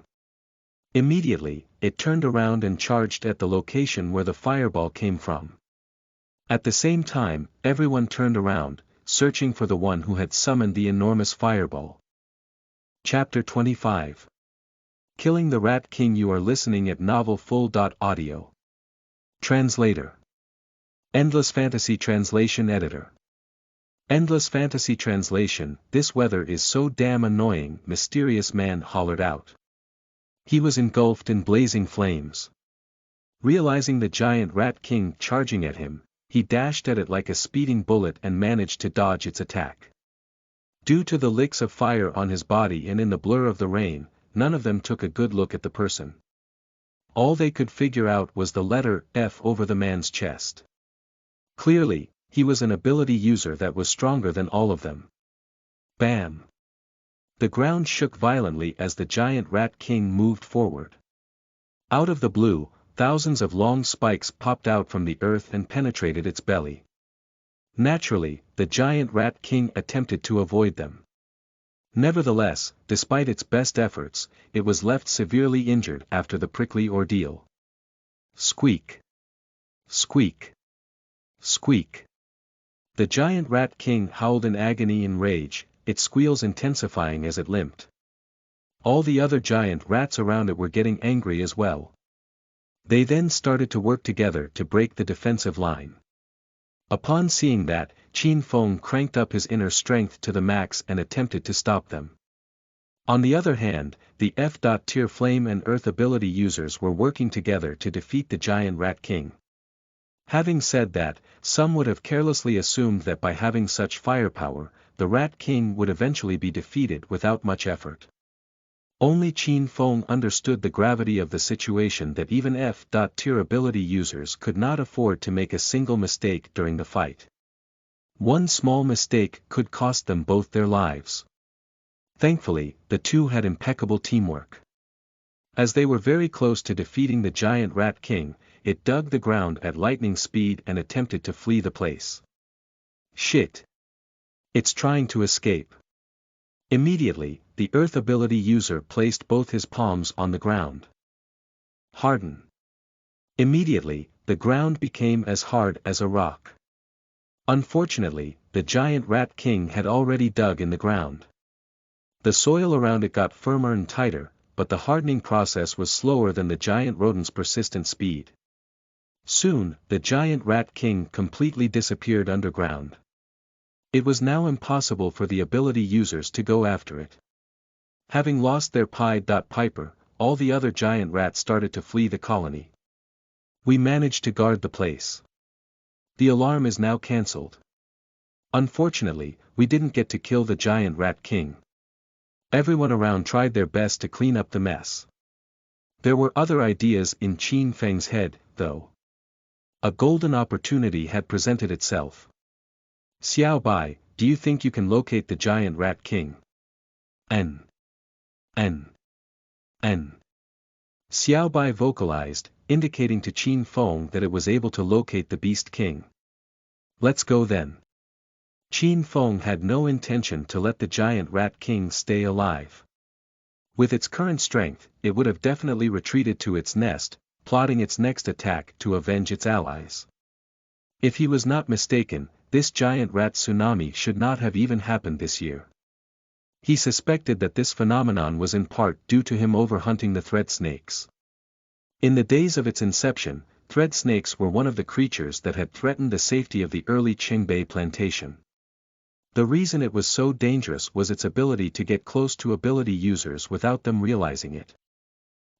Speaker 1: Immediately, it turned around and charged at the location where the fireball came from. At the same time, everyone turned around, searching for the one who had summoned the enormous fireball. Chapter 25. Killing the Rat King. You are listening at novelfull.audio. Translator. Endless Fantasy Translation Editor. Endless fantasy translation. This weather is so damn annoying, mysterious man hollered out. He was engulfed in blazing flames. Realizing the giant rat king charging at him, he dashed at it like a speeding bullet and managed to dodge its attack. Due to the licks of fire on his body and in the blur of the rain, none of them took a good look at the person. All they could figure out was the letter F over the man's chest. Clearly, he was an ability user that was stronger than all of them. Bam! The ground shook violently as the giant rat king moved forward. Out of the blue, thousands of long spikes popped out from the earth and penetrated its belly. Naturally, the giant rat king attempted to avoid them. Nevertheless, despite its best efforts, it was left severely injured after the prickly ordeal. Squeak! Squeak! Squeak! The giant rat king howled in agony and rage, its squeals intensifying as it limped. All the other giant rats around it were getting angry as well. They then started to work together to break the defensive line. Upon seeing that, Qin Feng cranked up his inner strength to the max and attempted to stop them. On the other hand, the F.Tier Flame and Earth ability users were working together to defeat the giant rat king. Having said that, some would have carelessly assumed that by having such firepower, the rat king would eventually be defeated without much effort. Only Qin Feng understood the gravity of the situation, that even F.Tier ability users could not afford to make a single mistake during the fight. One small mistake could cost them both their lives. Thankfully, the two had impeccable teamwork. As they were very close to defeating the giant rat king, it dug the ground at lightning speed and attempted to flee the place. Shit! It's trying to escape. Immediately, the earth ability user placed both his palms on the ground. Harden. Immediately, the ground became as hard as a rock. Unfortunately, the giant rat king had already dug in the ground. The soil around it got firmer and tighter, but the hardening process was slower than the giant rodent's persistent speed. Soon, the giant rat king completely disappeared underground. It was now impossible for the ability users to go after it. Having lost their Piper, all the other giant rats started to flee the colony. We managed to guard the place. The alarm is now cancelled. Unfortunately, we didn't get to kill the giant rat king. Everyone around tried their best to clean up the mess. There were other ideas in Qin Feng's head, though. A golden opportunity had presented itself. Xiao Bai, do you think you can locate the giant rat king? N. Xiao Bai vocalized, indicating to Qin Feng that it was able to locate the beast king. Let's go then. Qin Feng had no intention to let the giant rat king stay alive. With its current strength, it would have definitely retreated to its nest, plotting its next attack to avenge its allies. If he was not mistaken, this giant rat tsunami should not have even happened this year. He suspected that this phenomenon was in part due to him overhunting the thread snakes. In the days of its inception, thread snakes were one of the creatures that had threatened the safety of the early Qingbei plantation. The reason it was so dangerous was its ability to get close to ability users without them realizing it.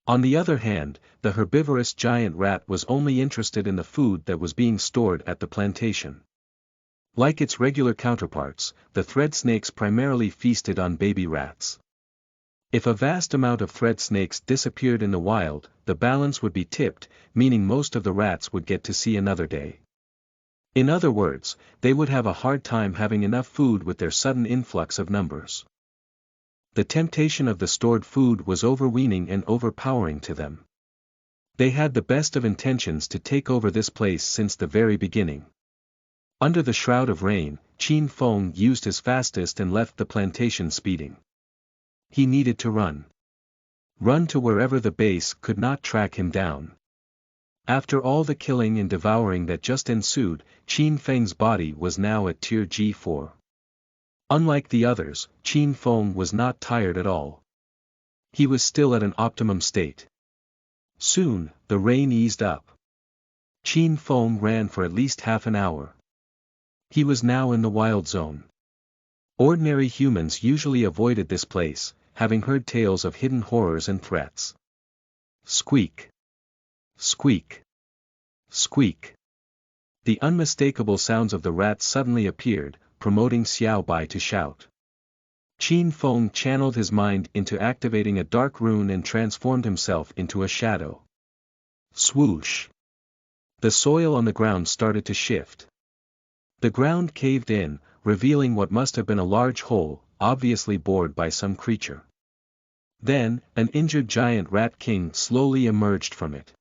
Speaker 1: On the other hand, the herbivorous giant rat was only interested in the food that was being stored at the plantation. Like its regular counterparts, the thread snakes primarily feasted on baby rats. If a vast amount of thread snakes disappeared in the wild, the balance would be tipped, meaning most of the rats would get to see another day. In other words, they would have a hard time having enough food with their sudden influx of numbers. The temptation of the stored food was overweening and overpowering to them. They had the best of intentions to take over this place since the very beginning. Under the shroud of rain, Qin Feng used his fastest and left the plantation speeding. He needed to run. Run to wherever the base could not track him down. After all the killing and devouring that just ensued, Qin Feng's body was now at tier G4. Unlike the others, Qin Feng was not tired at all. He was still at an optimum state. Soon, the rain eased up. Qin Feng ran for at least half an hour. He was now in the wild zone. Ordinary humans usually avoided this place, having heard tales of hidden horrors and threats. Squeak. Squeak. Squeak. The unmistakable sounds of the rats suddenly appeared, promoting Xiao Bai to shout. Qin Feng channeled his mind into activating a dark rune and transformed himself into a shadow. Swoosh. The soil on the ground started to shift. The ground caved in, revealing what must have been a large hole, obviously bored by some creature. Then, an injured giant rat king slowly emerged from it.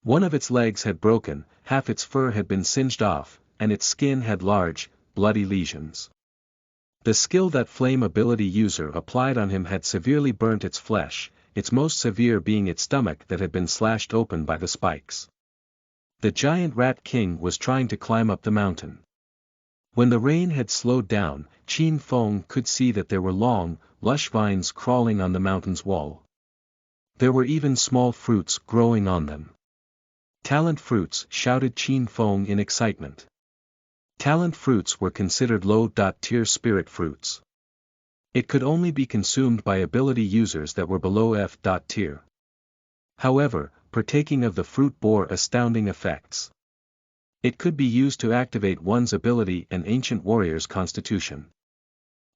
Speaker 1: One of its legs had broken, half its fur had been singed off, and its skin had large, bloody lesions. The skill that flame ability user applied on him had severely burnt its flesh, its most severe being its stomach that had been slashed open by the spikes. The giant rat king was trying to climb up the mountain. When the rain had slowed down, Qin Feng could see that there were long, lush vines crawling on the mountain's wall. There were even small fruits growing on them. Talent fruits, shouted Qin Feng in excitement. Talent fruits were considered low-tier spirit fruits. It could only be consumed by ability users that were below F-tier. However, partaking of the fruit bore astounding effects. It could be used to activate one's ability and ancient warrior's constitution.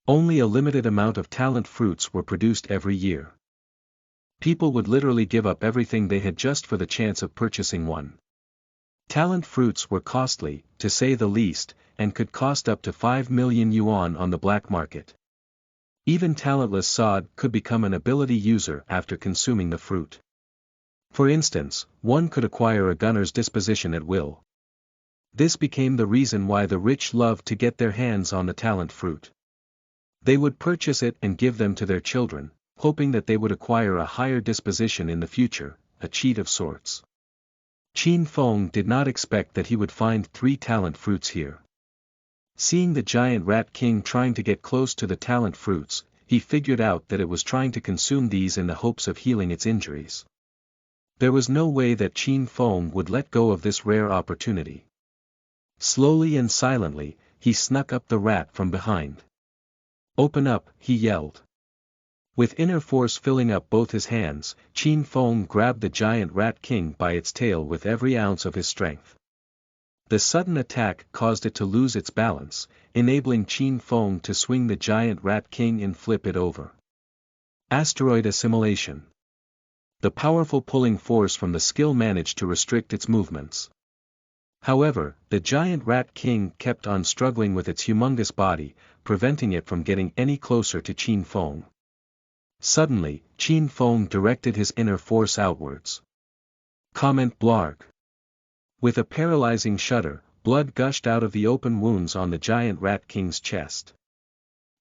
Speaker 1: Only a limited amount of talent fruits were produced every year. People would literally give up everything they had just for the chance of purchasing one. Talent fruits were costly, to say the least, and could cost up to 5 million yuan on the black market. Even talentless sod could become an ability user after consuming the fruit. For instance, one could acquire a gunner's disposition at will. This became the reason why the rich loved to get their hands on the talent fruit. They would purchase it and give them to their children, hoping that they would acquire a higher disposition in the future, a cheat of sorts. Qin Feng did not expect that he would find 3 talent fruits here. Seeing the giant rat king trying to get close to the talent fruits, he figured out that it was trying to consume these in the hopes of healing its injuries. There was no way that Qin Feng would let go of this rare opportunity. Slowly and silently, he snuck up the rat from behind. "Open up," he yelled. With inner force filling up both his hands, Qin Feng grabbed the giant rat king by its tail with every ounce of his strength. The sudden attack caused it to lose its balance, enabling Qin Feng to swing the giant rat king and flip it over. Asteroid assimilation. The powerful pulling force from the skill managed to restrict its movements. However, the giant rat king kept on struggling with its humongous body, preventing it from getting any closer to Qin Feng. Suddenly, Qin Feng directed his inner force outwards. Comment blarg. With a paralyzing shudder, blood gushed out of the open wounds on the giant rat king's chest.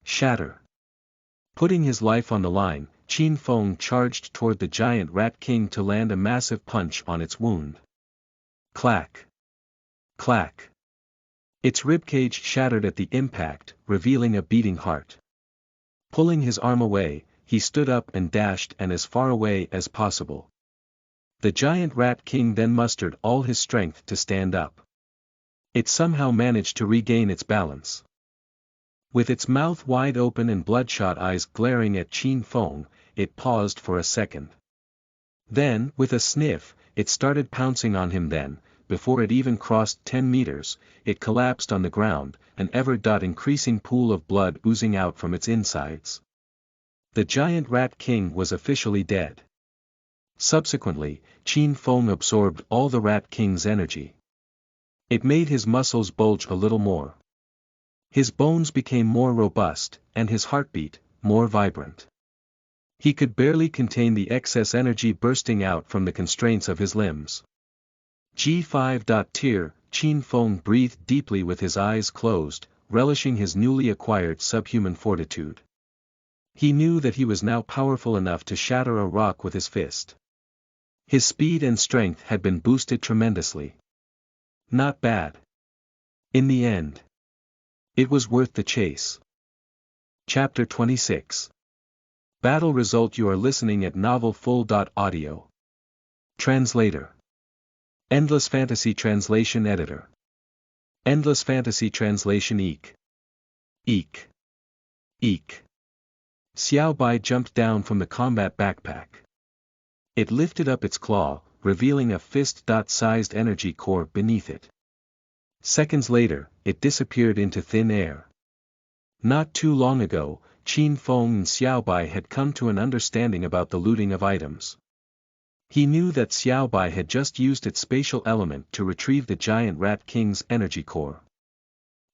Speaker 1: Shatter. Putting his life on the line, Qin Feng charged toward the giant rat king to land a massive punch on its wound. Clack. Clack. Its ribcage shattered at the impact, revealing a beating heart. Pulling his arm away, he stood up and dashed as far away as possible. The giant rat king then mustered all his strength to stand up. It somehow managed to regain its balance. With its mouth wide open and bloodshot eyes glaring at Qin Feng, it paused for a second. Then, with a sniff, it started pouncing on him. Then, before it even crossed 10 meters, it collapsed on the ground, an ever-increasing pool of blood oozing out from its insides. The giant rat king was officially dead. Subsequently, Qin Feng absorbed all the rat king's energy. It made his muscles bulge a little more. His bones became more robust, and his heartbeat, more vibrant. He could barely contain the excess energy bursting out from the constraints of his limbs. G5.tier, Qin Feng breathed deeply with his eyes closed, relishing his newly acquired subhuman fortitude. He knew that he was now powerful enough to shatter a rock with his fist. His speed and strength had been boosted tremendously. Not bad. In the end, it was worth the chase. Chapter 26. Battle result. You are listening at novelfull.audio. Translator. Endless Fantasy Translation Editor. Endless Fantasy Translation Eek. Eek. Eek. Xiao Bai jumped down from the combat backpack. It lifted up its claw, revealing a fist-sized energy core beneath it. Seconds later, it disappeared into thin air. Not too long ago, Qin Feng and Xiao Bai had come to an understanding about the looting of items. He knew that Xiao Bai had just used its spatial element to retrieve the giant rat king's energy core.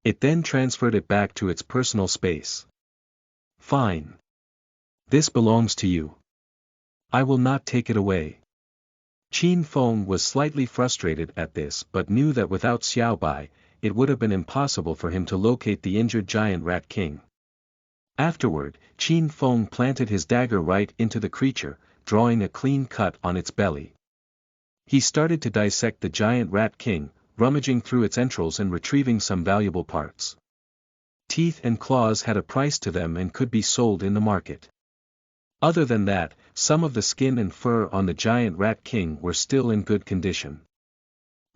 Speaker 1: It then transferred it back to its personal space. Fine. This belongs to you. I will not take it away. Qin Feng was slightly frustrated at this but knew that without Xiao Bai, it would have been impossible for him to locate the injured giant rat king. Afterward, Qin Feng planted his dagger right into the creature, drawing a clean cut on its belly. He started to dissect the giant rat king, rummaging through its entrails and retrieving some valuable parts. Teeth and claws had a price to them and could be sold in the market. Other than that, some of the skin and fur on the giant rat king were still in good condition.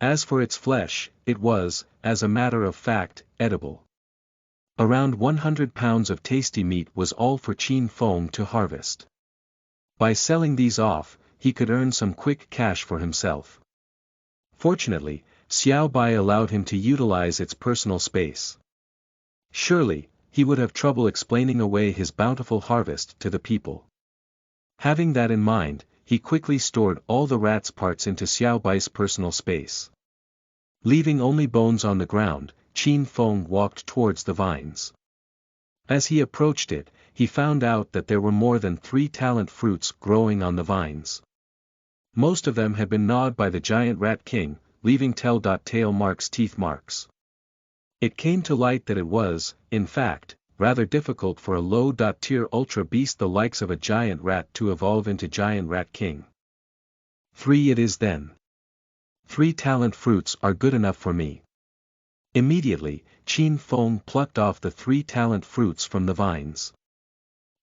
Speaker 1: As for its flesh, it was, as a matter of fact, edible. Around 100 pounds of tasty meat was all for Qin Feng to harvest. By selling these off, he could earn some quick cash for himself. Fortunately, Xiao Bai allowed him to utilize its personal space. Surely, he would have trouble explaining away his bountiful harvest to the people. Having that in mind, he quickly stored all the rat's parts into Xiao Bai's personal space. Leaving only bones on the ground, Qin Feng walked towards the vines. As he approached it, he found out that there were more than 3 talent fruits growing on the vines. Most of them had been gnawed by the giant rat king, leaving telltale marks, teeth marks. It came to light that it was, in fact, rather difficult for a low-tier ultra beast the likes of a giant rat to evolve into giant rat king. 3 it is then. 3 talent fruits are good enough for me. Immediately, Qin Feng plucked off the 3 talent fruits from the vines.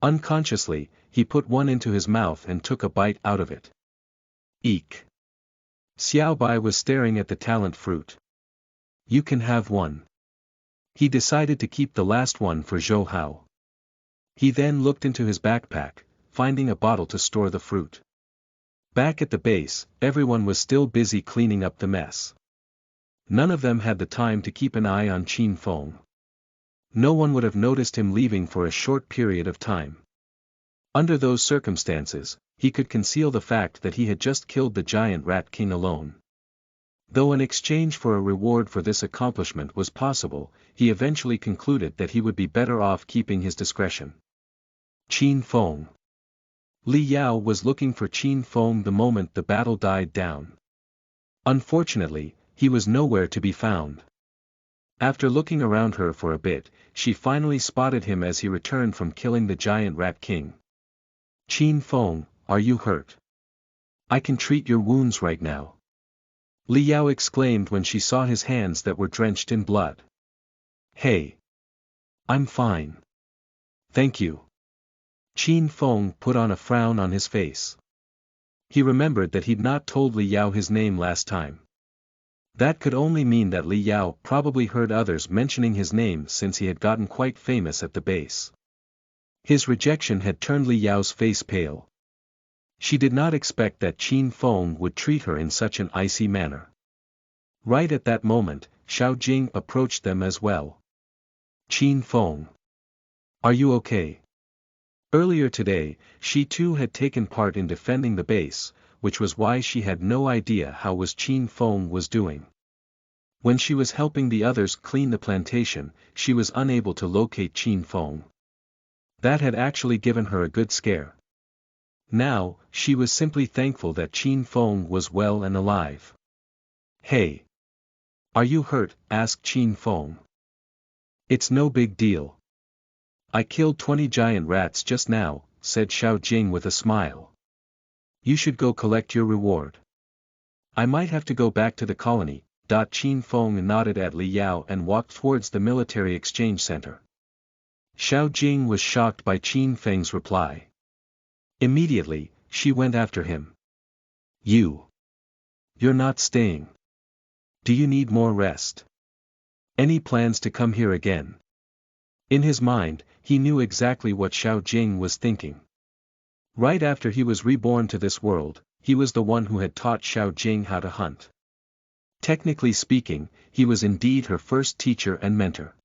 Speaker 1: Unconsciously, he put one into his mouth and took a bite out of it. Eek. Xiao Bai was staring at the talent fruit. You can have one. He decided to keep the last one for Zhou Hao. He then looked into his backpack, finding a bottle to store the fruit. Back at the base, everyone was still busy cleaning up the mess. None of them had the time to keep an eye on Qin Feng. No one would have noticed him leaving for a short period of time. Under those circumstances, he could conceal the fact that he had just killed the giant rat king alone. Though an exchange for a reward for this accomplishment was possible, he eventually concluded that he would be better off keeping his discretion. Qin Feng. Li Yao was looking for Qin Feng the moment the battle died down. Unfortunately, he was nowhere to be found. After looking around her for a bit, she finally spotted him as he returned from killing the giant rat king. Qin Feng, are you hurt? I can treat your wounds right now. Li Yao exclaimed when she saw his hands that were drenched in blood. Hey. I'm fine. Thank you. Qin Feng put on a frown on his face. He remembered that he'd not told Li Yao his name last time. That could only mean that Li Yao probably heard others mentioning his name since he had gotten quite famous at the base. His rejection had turned Li Yao's face pale. She did not expect that Qin Feng would treat her in such an icy manner. Right at that moment, Xiao Jing approached them as well. Qin Feng. Are you okay? Earlier today, she too had taken part in defending the base, which was why she had no idea how Qin Feng was doing. When she was helping the others clean the plantation, she was unable to locate Qin Feng. That had actually given her a good scare. Now, she was simply thankful that Qin Feng was well and alive. Hey! Are you hurt? Asked Qin Feng. It's no big deal. I killed 20 giant rats just now, said Xiao Jing with a smile. You should go collect your reward. I might have to go back to the colony. Qin Feng nodded at Li Yao and walked towards the military exchange center. Xiao Jing was shocked by Qin Feng's reply. Immediately, she went after him. You're not staying. Do you need more rest? Any plans to come here again? In his mind, he knew exactly what Xiao Jing was thinking. Right after he was reborn to this world, he was the one who had taught Xiao Jing how to hunt. Technically speaking, he was indeed her first teacher and mentor.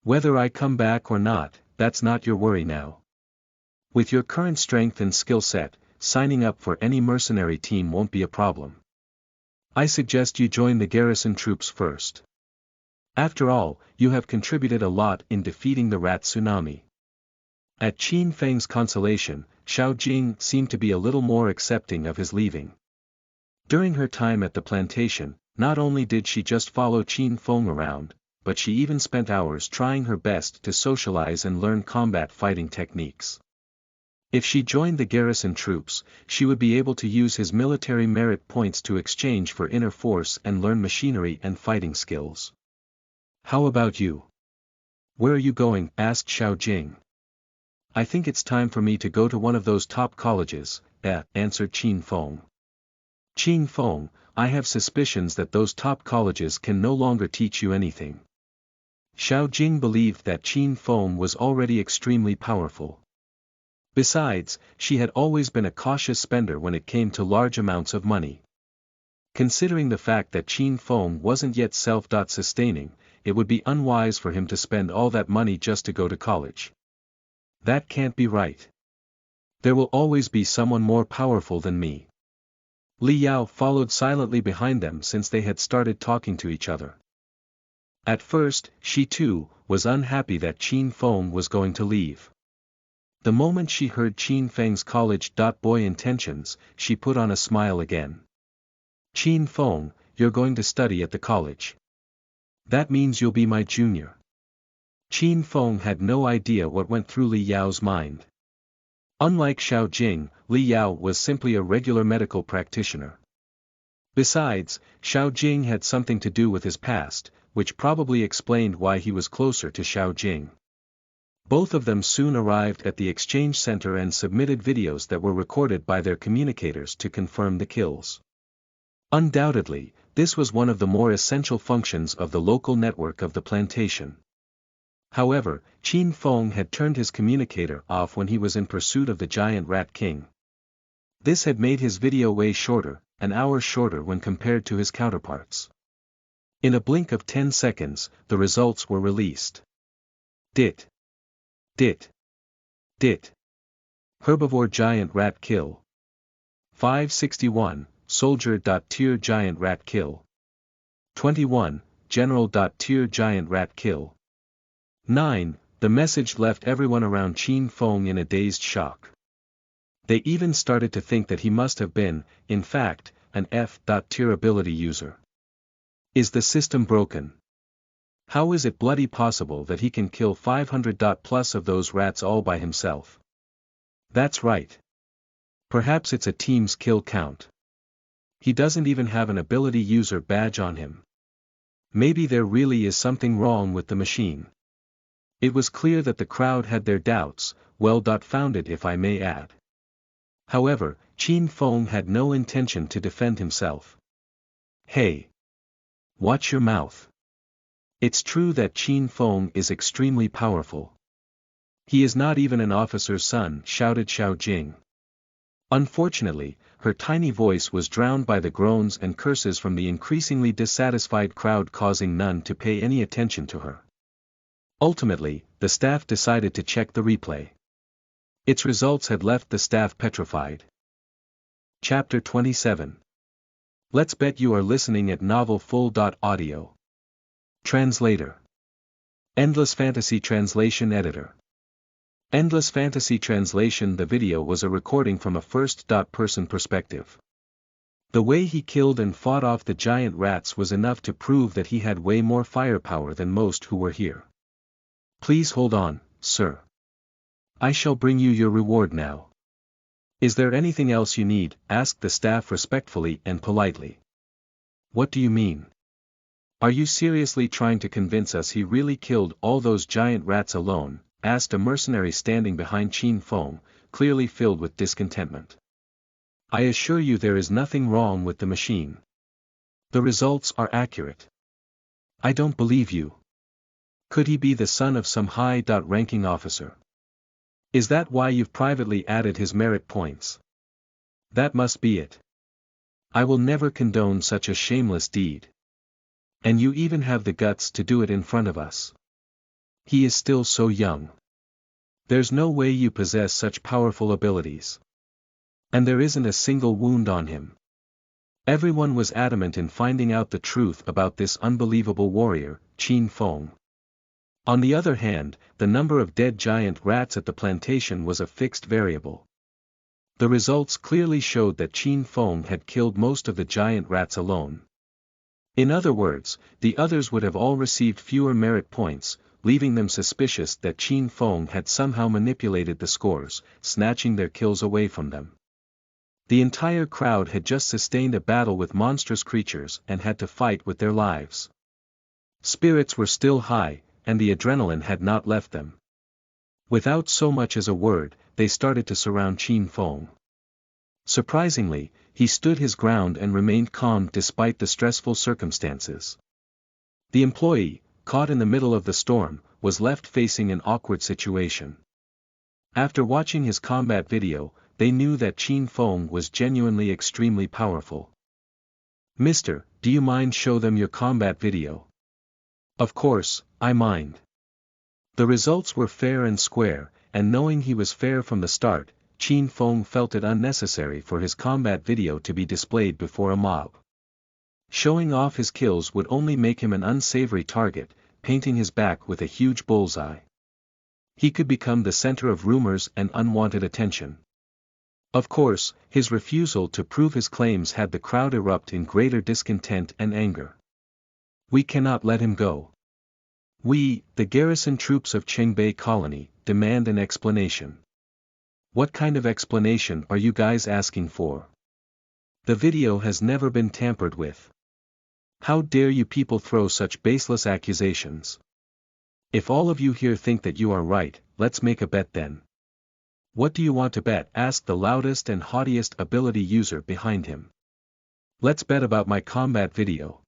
Speaker 1: Whether I come back or not, that's not your worry now. With your current strength and skill set, signing up for any mercenary team won't be a problem. I suggest you join the garrison troops first. After all, you have contributed a lot in defeating the rat tsunami. At Qin Feng's consolation, Xiao Jing seemed to be a little more accepting of his leaving. During her time at the plantation, not only did she just follow Qin Feng around, but she even spent hours trying her best to socialize and learn combat fighting techniques. If she joined the garrison troops, she would be able to use his military merit points to exchange for inner force and learn machinery and fighting skills. How about you? Where are you going? Asked Xiao Jing. I think it's time for me to go to one of those top colleges, answered Qin Feng. Qin Feng, I have suspicions that those top colleges can no longer teach you anything. Xiao Jing believed that Qin Feng was already extremely powerful. Besides, she had always been a cautious spender when it came to large amounts of money. Considering the fact that Qin Feng wasn't yet self-sustaining, it would be unwise for him to spend all that money just to go to college. That can't be right. There will always be someone more powerful than me. Li Yao followed silently behind them since they had started talking to each other. At first, she too, was unhappy that Qin Feng was going to leave. The moment she heard Qin Feng's college boy intentions, she put on a smile again. Qin Feng, you're going to study at the college. That means you'll be my junior. Qin Feng had no idea what went through Li Yao's mind. Unlike Xiao Jing, Li Yao was simply a regular medical practitioner. Besides, Xiao Jing had something to do with his past, which probably explained why he was closer to Xiao Jing. Both of them soon arrived at the exchange center and submitted videos that were recorded by their communicators to confirm the kills. Undoubtedly, this was one of the more essential functions of the local network of the plantation. However, Qin Feng had turned his communicator off when he was in pursuit of the giant rat king. This had made his video way shorter, an hour shorter when compared to his counterparts. In a blink of 10 seconds, the results were released. Dit. Herbivore giant rat kill. 561, soldier.tier giant rat kill. 21, general.tier giant rat kill. 9, the message left everyone around Qin Feng in a dazed shock. They even started to think that he must have been, in fact, an F.tier ability user. Is the system broken? How is it bloody possible that he can kill 500+ of those rats all by himself? That's right. Perhaps it's a team's kill count. He doesn't even have an ability user badge on him. Maybe there really is something wrong with the machine. It was clear that the crowd had their doubts, well-founded if I may add. However, Qin Feng had no intention to defend himself. Hey! Watch your mouth. It's true that Qin Feng is extremely powerful. He is not even an officer's son, shouted Xiao Jing. Unfortunately, her tiny voice was drowned by the groans and curses from the increasingly dissatisfied crowd, causing none to pay any attention to her. Ultimately, the staff decided to check the replay. Its results had left the staff petrified. Chapter 27. Let's bet you are listening at novelfull.audio. Translator. Endless Fantasy Translation Editor. Endless Fantasy Translation. The video was a recording from a first-person perspective. The way he killed and fought off the giant rats was enough to prove that he had way more firepower than most who were here. Please hold on, sir. I shall bring you your reward now. Is there anything else you need? Asked the staff respectfully and politely. What do you mean? Are you seriously trying to convince us he really killed all those giant rats alone? Asked a mercenary standing behind Qin Feng, clearly filled with discontentment. I assure you there is nothing wrong with the machine. The results are accurate. I don't believe you. Could he be the son of some high-ranking officer? Is that why you've privately added his merit points? That must be it. I will never condone such a shameless deed. And you even have the guts to do it in front of us. He is still so young. There's no way you possess such powerful abilities. And there isn't a single wound on him. Everyone was adamant in finding out the truth about this unbelievable warrior, Qin Feng. On the other hand, the number of dead giant rats at the plantation was a fixed variable. The results clearly showed that Qin Feng had killed most of the giant rats alone. In other words, the others would have all received fewer merit points, leaving them suspicious that Qin Feng had somehow manipulated the scores, snatching their kills away from them. The entire crowd had just sustained a battle with monstrous creatures and had to fight with their lives. Spirits were still high, and the adrenaline had not left them. Without so much as a word, they started to surround Qin Feng. Surprisingly, he stood his ground and remained calm despite the stressful circumstances. The employee, caught in the middle of the storm, was left facing an awkward situation. After watching his combat video, they knew that Qin Feng was genuinely extremely powerful. "Mister, do you mind show them your combat video?" "Of course, I mind." The results were fair and square, and knowing he was fair from the start, Qin Feng felt it unnecessary for his combat video to be displayed before a mob. Showing off his kills would only make him an unsavory target, painting his back with a huge bullseye. He could become the center of rumors and unwanted attention. Of course, his refusal to prove his claims had the crowd erupt in greater discontent and anger. "We cannot let him go. We, the garrison troops of Qingbei Colony, demand an explanation." "What kind of explanation are you guys asking for? The video has never been tampered with. How dare you people throw such baseless accusations? If all of you here think that you are right, let's make a bet then." "What do you want to bet?" asked the loudest and haughtiest ability user behind him. "Let's bet about my combat video.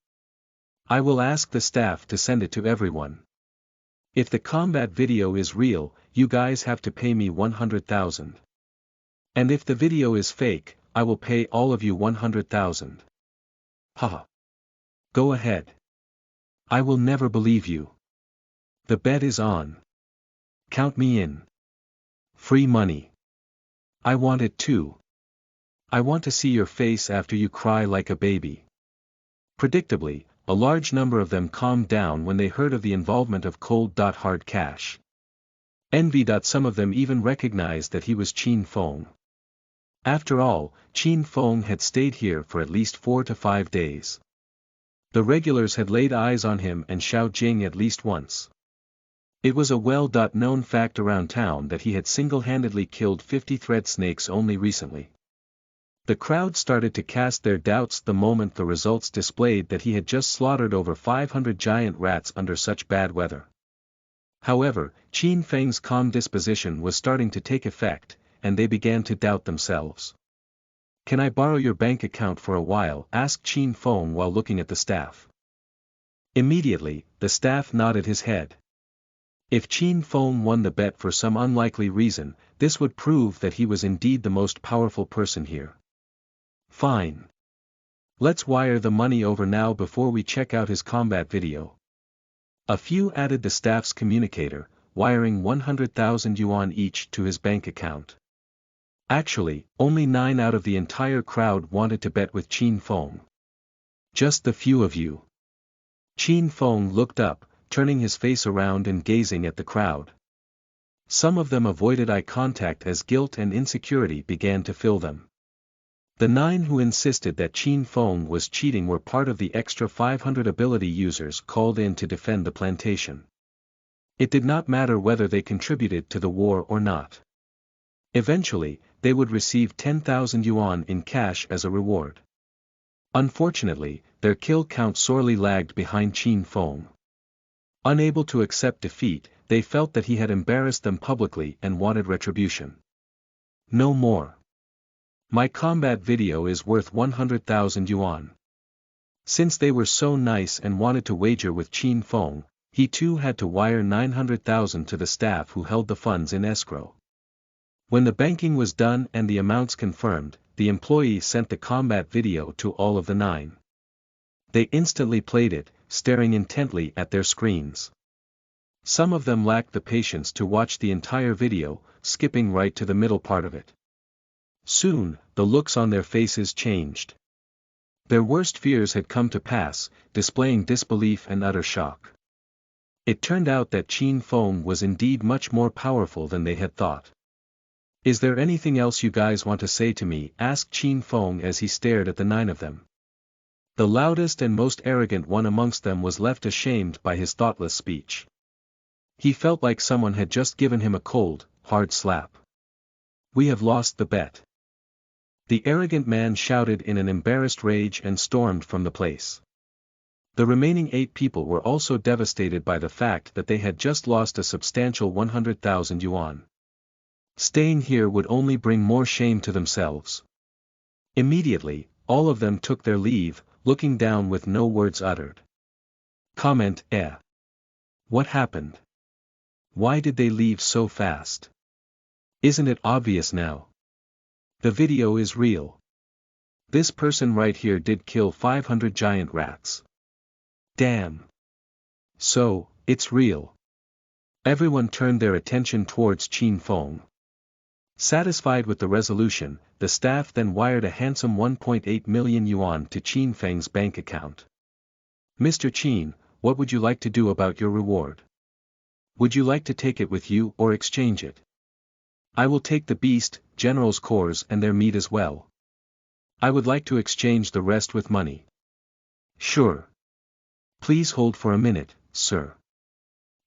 Speaker 1: I will ask the staff to send it to everyone. If the combat video is real, you guys have to pay me 100,000. And if the video is fake, I will pay all of you 100,000. Haha. Go ahead. I will never believe you. The bet is on. Count me in. Free money. I want it too. I want to see your face after you cry like a baby." Predictably, a large number of them calmed down when they heard of the involvement of cold hard cash. Envy. Some of them even recognized that he was Qin Feng. After all, Qin Feng had stayed here for at least 4 to 5 days. The regulars had laid eyes on him and Xiao Jing at least once. It was a well-known fact around town that he had single-handedly killed 50 thread snakes only recently. The crowd started to cast their doubts the moment the results displayed that he had just slaughtered over 500 giant rats under such bad weather. However, Qin Feng's calm disposition was starting to take effect, and they began to doubt themselves. "Can I borrow your bank account for a while?" asked Qin Feng while looking at the staff. Immediately, the staff nodded his head. If Qin Feng won the bet for some unlikely reason, this would prove that he was indeed the most powerful person here. "Fine. Let's wire the money over now before we check out his combat video." A few added the staff's communicator, wiring 100,000 yuan each to his bank account. Actually, only 9 out of the entire crowd wanted to bet with Qin Feng. "Just the few of you." Qin Feng looked up, turning his face around and gazing at the crowd. Some of them avoided eye contact as guilt and insecurity began to fill them. The 9 who insisted that Qin Feng was cheating were part of the extra 500 ability users called in to defend the plantation. It did not matter whether they contributed to the war or not. Eventually, they would receive 10,000 yuan in cash as a reward. Unfortunately, their kill count sorely lagged behind Qin Feng. Unable to accept defeat, they felt that he had embarrassed them publicly and wanted retribution. "No more. My combat video is worth 100,000 yuan. Since they were so nice and wanted to wager with Qin Feng, he too had to wire 900,000 to the staff who held the funds in escrow. When the banking was done and the amounts confirmed, the employee sent the combat video to all of the 9. They instantly played it, staring intently at their screens. Some of them lacked the patience to watch the entire video, skipping right to the middle part of it. Soon, the looks on their faces changed. Their worst fears had come to pass, displaying disbelief and utter shock. It turned out that Qin Feng was indeed much more powerful than they had thought. "Is there anything else you guys want to say to me?" asked Qin Feng as he stared at the 9 of them. The loudest and most arrogant one amongst them was left ashamed by his thoughtless speech. He felt like someone had just given him a cold, hard slap. "We have lost the bet." The arrogant man shouted in an embarrassed rage and stormed from the place. The remaining 8 people were also devastated by the fact that they had just lost a substantial 100,000 yuan. Staying here would only bring more shame to themselves. Immediately, all of them took their leave, looking down with no words uttered. Comment: What happened? Why did they leave so fast? Isn't it obvious now? The video is real. This person right here did kill 500 giant rats. Damn. So, it's real. Everyone turned their attention towards Qin Feng. Satisfied with the resolution, the staff then wired a handsome 1.8 million yuan to Qin Feng's bank account. "Mr. Qin, what would you like to do about your reward? Would you like to take it with you or exchange it?" "I will take the beast, general's cores and their meat as well. I would like to exchange the rest with money." "Sure. Please hold for a minute, sir."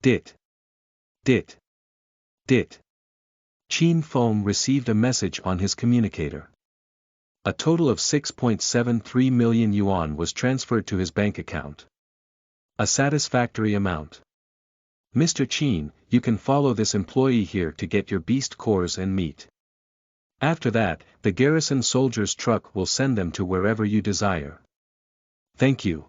Speaker 1: Dit. Qin Feng received a message on his communicator. A total of 6.73 million yuan was transferred to his bank account. A satisfactory amount. "Mr. Qin, you can follow this employee here to get your beast cores and meat. After that, the garrison soldier's truck will send them to wherever you desire." "Thank you."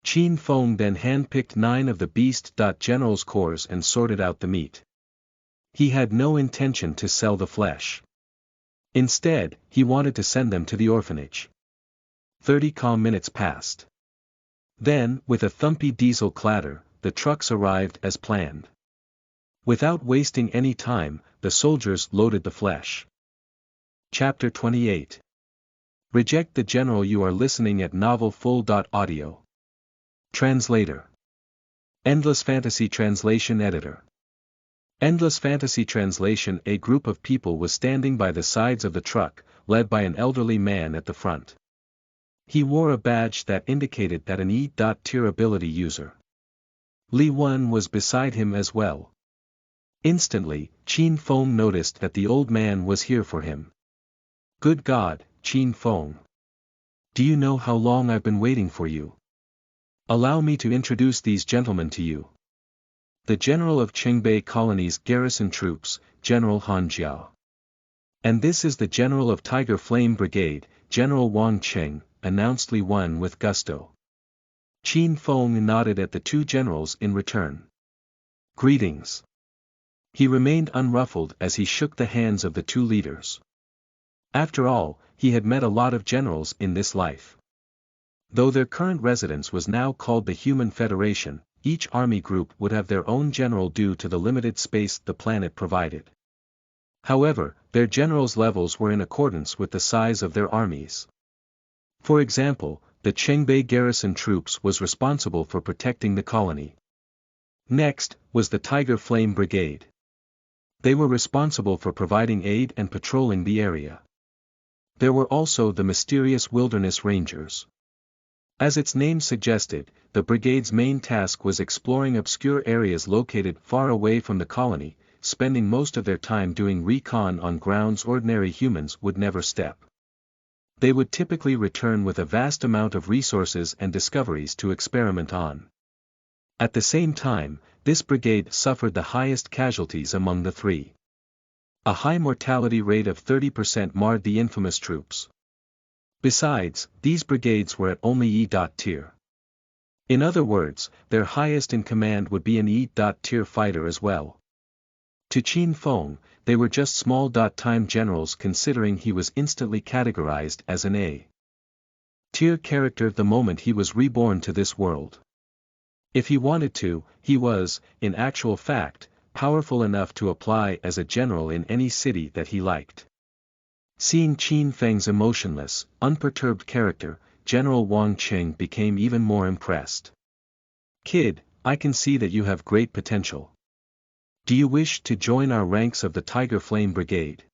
Speaker 1: Qin Feng then handpicked 9 of the beast. General's cores and sorted out the meat. He had no intention to sell the flesh. Instead, he wanted to send them to the orphanage. 30 calm minutes passed. Then, with a thumpy diesel clatter, the trucks arrived as planned. Without wasting any time, the soldiers loaded the flesh. Chapter 28. Reject the General. You are listening at novelfull.audio. Translator. Endless Fantasy Translation Editor. Endless Fantasy Translation. A group of people was standing by the sides of the truck, led by an elderly man at the front. He wore a badge that indicated that an E.Tier ability user. Li Wen was beside him as well. Instantly, Qin Feng noticed that the old man was here for him. "Good God, Qin Feng. Do you know how long I've been waiting for you? Allow me to introduce these gentlemen to you. The General of Qingbei Colony's garrison troops, General Han Jiao. And this is the General of Tiger Flame Brigade, General Wang Qing," announced Li Wen with gusto. Qin Feng nodded at the 2 generals in return. "Greetings." He remained unruffled as he shook the hands of the 2 leaders. After all, he had met a lot of generals in this life. Though their current residence was now called the Human Federation, each army group would have their own general due to the limited space the planet provided. However, their generals' levels were in accordance with the size of their armies. For example, the Qingbei garrison troops was responsible for protecting the colony. Next, was the Tiger Flame Brigade. They were responsible for providing aid and patrolling the area. There were also the mysterious Wilderness Rangers. As its name suggested, the brigade's main task was exploring obscure areas located far away from the colony, spending most of their time doing recon on grounds ordinary humans would never step. They would typically return with a vast amount of resources and discoveries to experiment on. At the same time, this brigade suffered the highest casualties among the 3. A high mortality rate of 30% marred the infamous troops. Besides, these brigades were at only E. tier. In other words, their highest in command would be an E. tier fighter as well. To Qin Feng, they were just small. Time generals considering he was instantly categorized as an A. tier character the moment he was reborn to this world. If he wanted to, he was, in actual fact, powerful enough to apply as a general in any city that he liked. Seeing Qin Feng's emotionless, unperturbed character, General Wang Qing became even more impressed. "Kid, I can see that you have great potential. Do you wish to join our ranks of the Tiger Flame Brigade?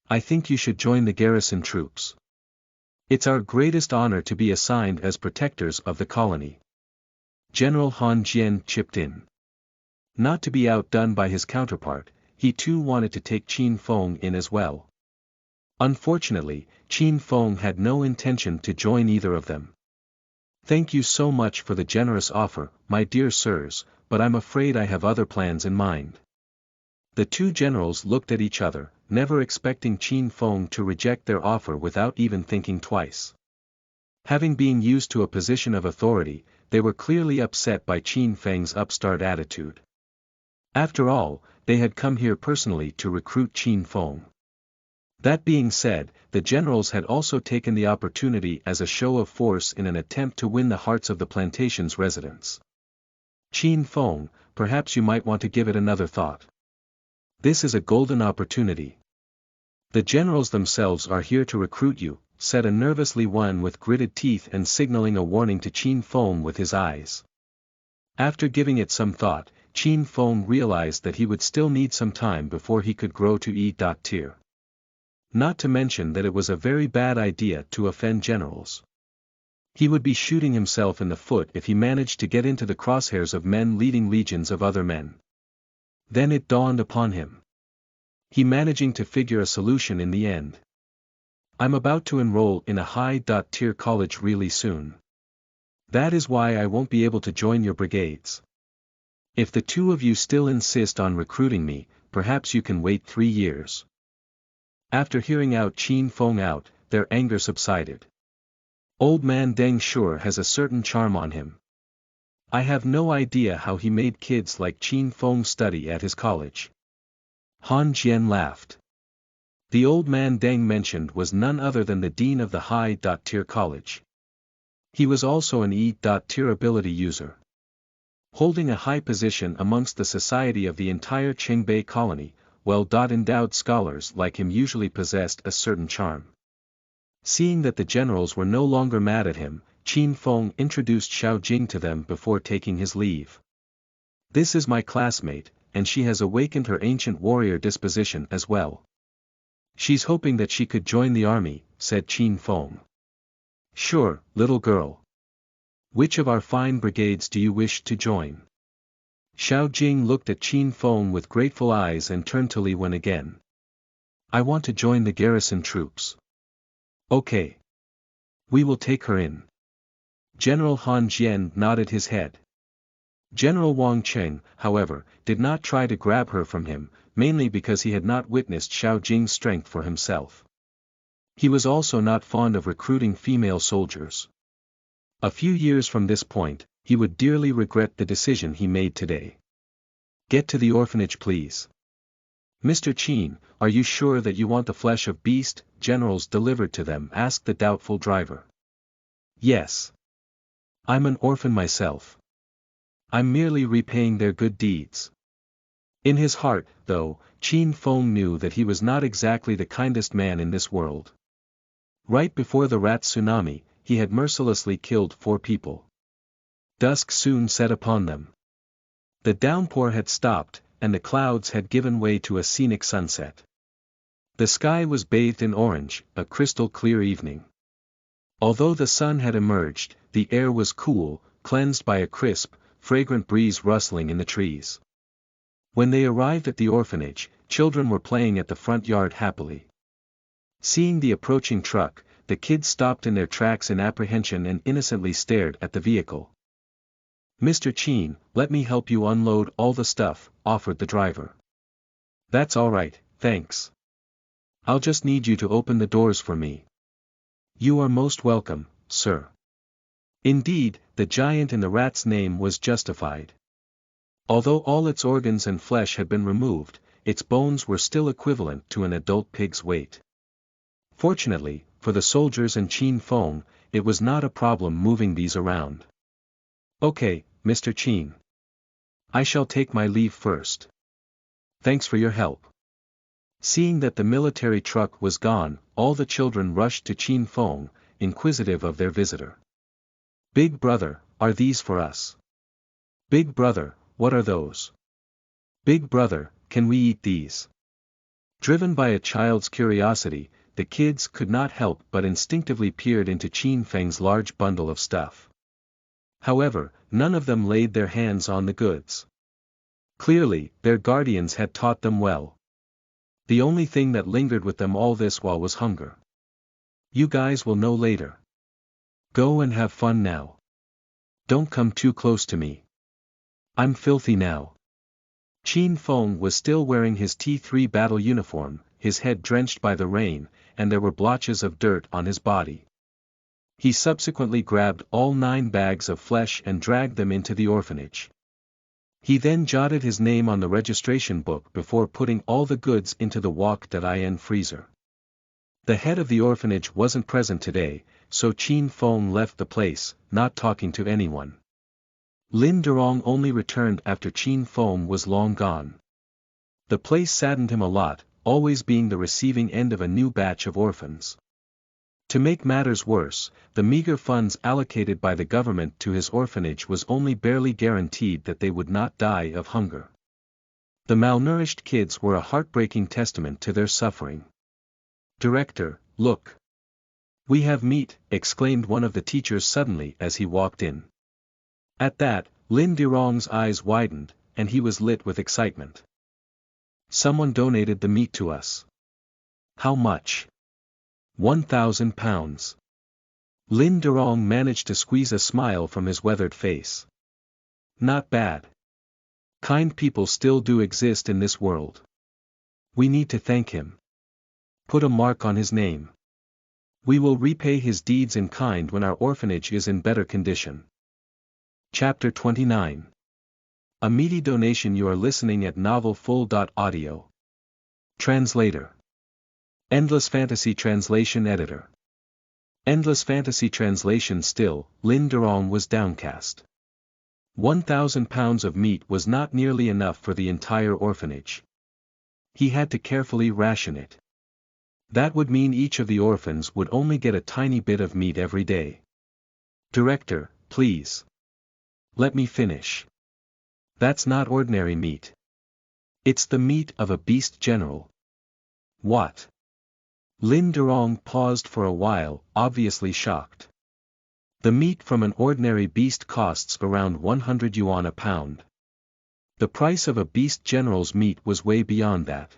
Speaker 1: I think you should join the garrison troops. It's our greatest honor to be assigned as protectors of the colony." General Han Jian chipped in. Not to be outdone by his counterpart, he too wanted to take Qin Feng in as well. Unfortunately, Qin Feng had no intention to join either of them. "Thank you so much for the generous offer, my dear sirs, but I'm afraid I have other plans in mind." The two generals looked at each other, never expecting Qin Feng to reject their offer without even thinking twice. Having been used to a position of authority, they were clearly upset by Qin Feng's upstart attitude. After all, they had come here personally to recruit Qin Feng. That being said, the generals had also taken the opportunity as a show of force in an attempt to win the hearts of the plantation's residents. "Qin Feng, perhaps you might want to give it another thought. This is a golden opportunity. The generals themselves are here to recruit you," said a nervously one with gritted teeth and signaling a warning to Qin Feng with his eyes. After giving it some thought, Qin Feng realized that he would still need some time before he could grow to E. tier. Not to mention that it was a very bad idea to offend generals. He would be shooting himself in the foot if he managed to get into the crosshairs of men leading legions of other men. Then it dawned upon him. He managing to figure a solution in the end. "I'm about to enroll in a high tier college really soon. That is why I won't be able to join your brigades. If the two of you still insist on recruiting me, perhaps you can wait 3 years. After hearing out Qin Feng out, their anger subsided. "Old man Deng sure has a certain charm on him. I have no idea how he made kids like Qin Feng study at his college." Han Jian laughed. The old man Deng mentioned was none other than the dean of the high tier college. He was also an E. tier ability user. Holding a high position amongst the society of the entire Qingbei colony, well-endowed scholars like him usually possessed a certain charm. Seeing that the generals were no longer mad at him, Qin Feng introduced Xiao Jing to them before taking his leave. "This is my classmate, and she has awakened her ancient warrior disposition as well. She's hoping that she could join the army," said Qin Feng. "Sure, little girl. Which of our fine brigades do you wish to join?" Xiao Jing looked at Qin Feng with grateful eyes and turned to Li Wen again. "I want to join the garrison troops." "Okay. We will take her in." General Han Jian nodded his head. General Wang Qing, however, did not try to grab her from him, mainly because he had not witnessed Xiao Jing's strength for himself. He was also not fond of recruiting female soldiers. A few years from this point, he would dearly regret the decision he made today. "Get to the orphanage please." "Mr. Qin, are you sure that you want the flesh of beast generals delivered to them?" asked the doubtful driver. "Yes. I'm an orphan myself. I'm merely repaying their good deeds." In his heart, though, Qin Feng knew that he was not exactly the kindest man in this world. Right before the rat tsunami, he had mercilessly killed 4 people. Dusk soon set upon them. The downpour had stopped, and the clouds had given way to a scenic sunset. The sky was bathed in orange, a crystal-clear evening. Although the sun had emerged, the air was cool, cleansed by a crisp, fragrant breeze rustling in the trees. When they arrived at the orphanage, children were playing at the front yard happily. Seeing the approaching truck, the kids stopped in their tracks in apprehension and innocently stared at the vehicle. "Mr. Qin, let me help you unload all the stuff," offered the driver. "That's all right, thanks. I'll just need you to open the doors for me." You are most welcome, sir. Indeed, the giant in the rat's name was justified. Although all its organs and flesh had been removed, its bones were still equivalent to an adult pig's weight. Fortunately, for the soldiers and Qin Feng, it was not a problem moving these around. Okay, Mr. Qin. I shall take my leave first. Thanks for your help. Seeing that the military truck was gone, all the children rushed to Qin Feng, inquisitive of their visitor. Big brother, are these for us? Big brother, what are those? Big brother, can we eat these? Driven by a child's curiosity, the kids could not help but instinctively peered into Qin Feng's large bundle of stuff. However, none of them laid their hands on the goods. Clearly, their guardians had taught them well. The only thing that lingered with them all this while was hunger. You guys will know later. Go and have fun now. Don't come too close to me. I'm filthy now. Qin Feng was still wearing his T3 battle uniform, his head drenched by the rain, and there were blotches of dirt on his body. He subsequently grabbed all 9 bags of flesh and dragged them into the orphanage. He then jotted his name on the registration book before putting all the goods into the Wok.in freezer. The head of the orphanage wasn't present today, so Qin Feng left the place, not talking to anyone. Lin Durong only returned after Qin Feng was long gone. The place saddened him a lot, always being the receiving end of a new batch of orphans. To make matters worse, the meager funds allocated by the government to his orphanage was only barely guaranteed that they would not die of hunger. The malnourished kids were a heartbreaking testament to their suffering. Director, look. We have meat, exclaimed one of the teachers suddenly as he walked in. At that, Lin Durong's eyes widened, and he was lit with excitement. Someone donated the meat to us. How much? 1,000 pounds. Lin Durong managed to squeeze a smile from his weathered face. Not bad. Kind people still do exist in this world. We need to thank him. Put a mark on his name. We will repay his deeds in kind when our orphanage is in better condition. Chapter 29. A meaty donation. You are listening at novelfull.audio. Translator. Endless Fantasy Translation Editor. Endless Fantasy Translation. Still, Lin Durong was downcast. 1,000 pounds of meat was not nearly enough for the entire orphanage. He had to carefully ration it. That would mean each of the orphans would only get a tiny bit of meat every day. Director, please. Let me finish. That's not ordinary meat. It's the meat of a beast general. What? Lin Durong paused for a while, obviously shocked. The meat from an ordinary beast costs around 100 yuan a pound. The price of a beast general's meat was way beyond that.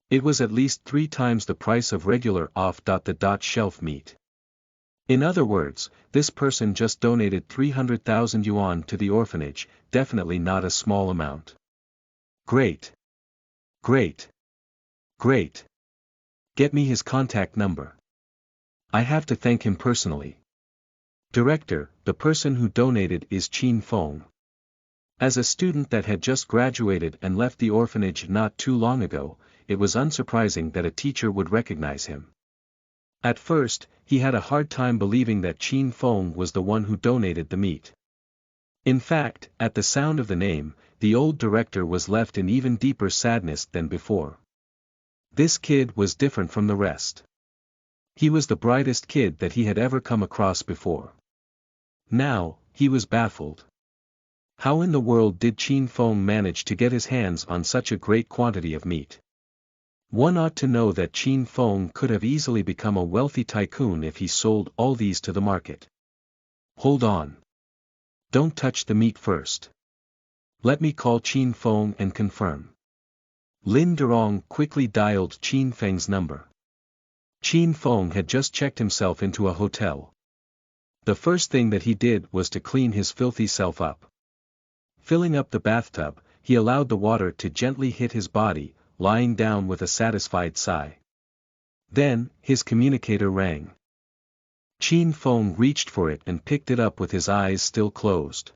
Speaker 1: It was at least 3 times the price of regular off-the-shelf meat. In other words, this person just donated 300,000 yuan to the orphanage, definitely not a small amount. Great. Great. Great. Get me his contact number. I have to thank him personally. Director, the person who donated is Qin Feng. As a student that had just graduated and left the orphanage not too long ago, it was unsurprising that a teacher would recognize him. At first, he had a hard time believing that Qin Feng was the one who donated the meat. In fact, at the sound of the name, the old director was left in even deeper sadness than before. This kid was different from the rest. He was the brightest kid that he had ever come across before. Now, he was baffled. How in the world did Qin Feng manage to get his hands on such a great quantity of meat? One ought to know that Qin Feng could have easily become a wealthy tycoon if he sold all these to the market. Hold on. Don't touch the meat first. Let me call Qin Feng and confirm. Lin Durong quickly dialed Qin Feng's number. Qin Feng had just checked himself into a hotel. The first thing that he did was to clean his filthy self up. Filling up the bathtub, he allowed the water to gently hit his body, lying down with a satisfied sigh. Then, his communicator rang. Qin Feng reached for it and picked it up with his eyes still closed.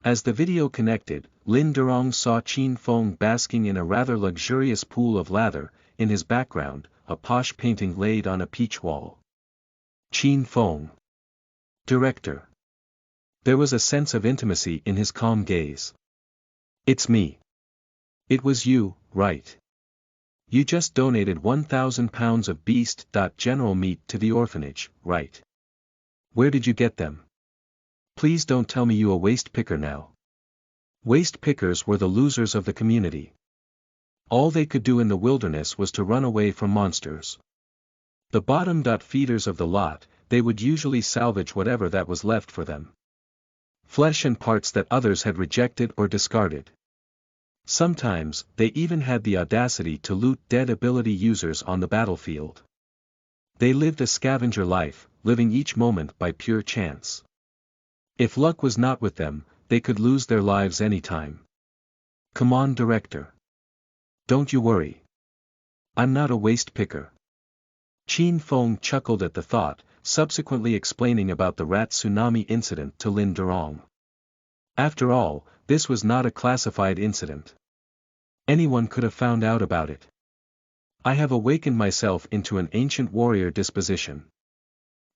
Speaker 1: As the video connected, Lin Durong saw Qin Feng basking in a rather luxurious pool of lather, in his background, a posh painting laid on a peach wall. Qin Feng. Director. There was a sense of intimacy in his calm gaze. It's me. It was you, right? You just donated 1,000 pounds of beast.general meat to the orphanage, right? Where did you get them? Please don't tell me you a waste picker now. Waste pickers were the losers of the community. All they could do in the wilderness was to run away from monsters. The bottom feeders of the lot, they would usually salvage whatever that was left for them. Flesh and parts that others had rejected or discarded. Sometimes, they even had the audacity to loot dead ability users on the battlefield. They lived a scavenger life, living each moment by pure chance. If luck was not with them, they could lose their lives anytime. Come on, director. Don't you worry. I'm not a waste picker. Qin Feng chuckled at the thought, subsequently explaining about the rat tsunami incident to Lin Durong. After all, this was not a classified incident. Anyone could have found out about it. I have awakened myself into an ancient warrior disposition.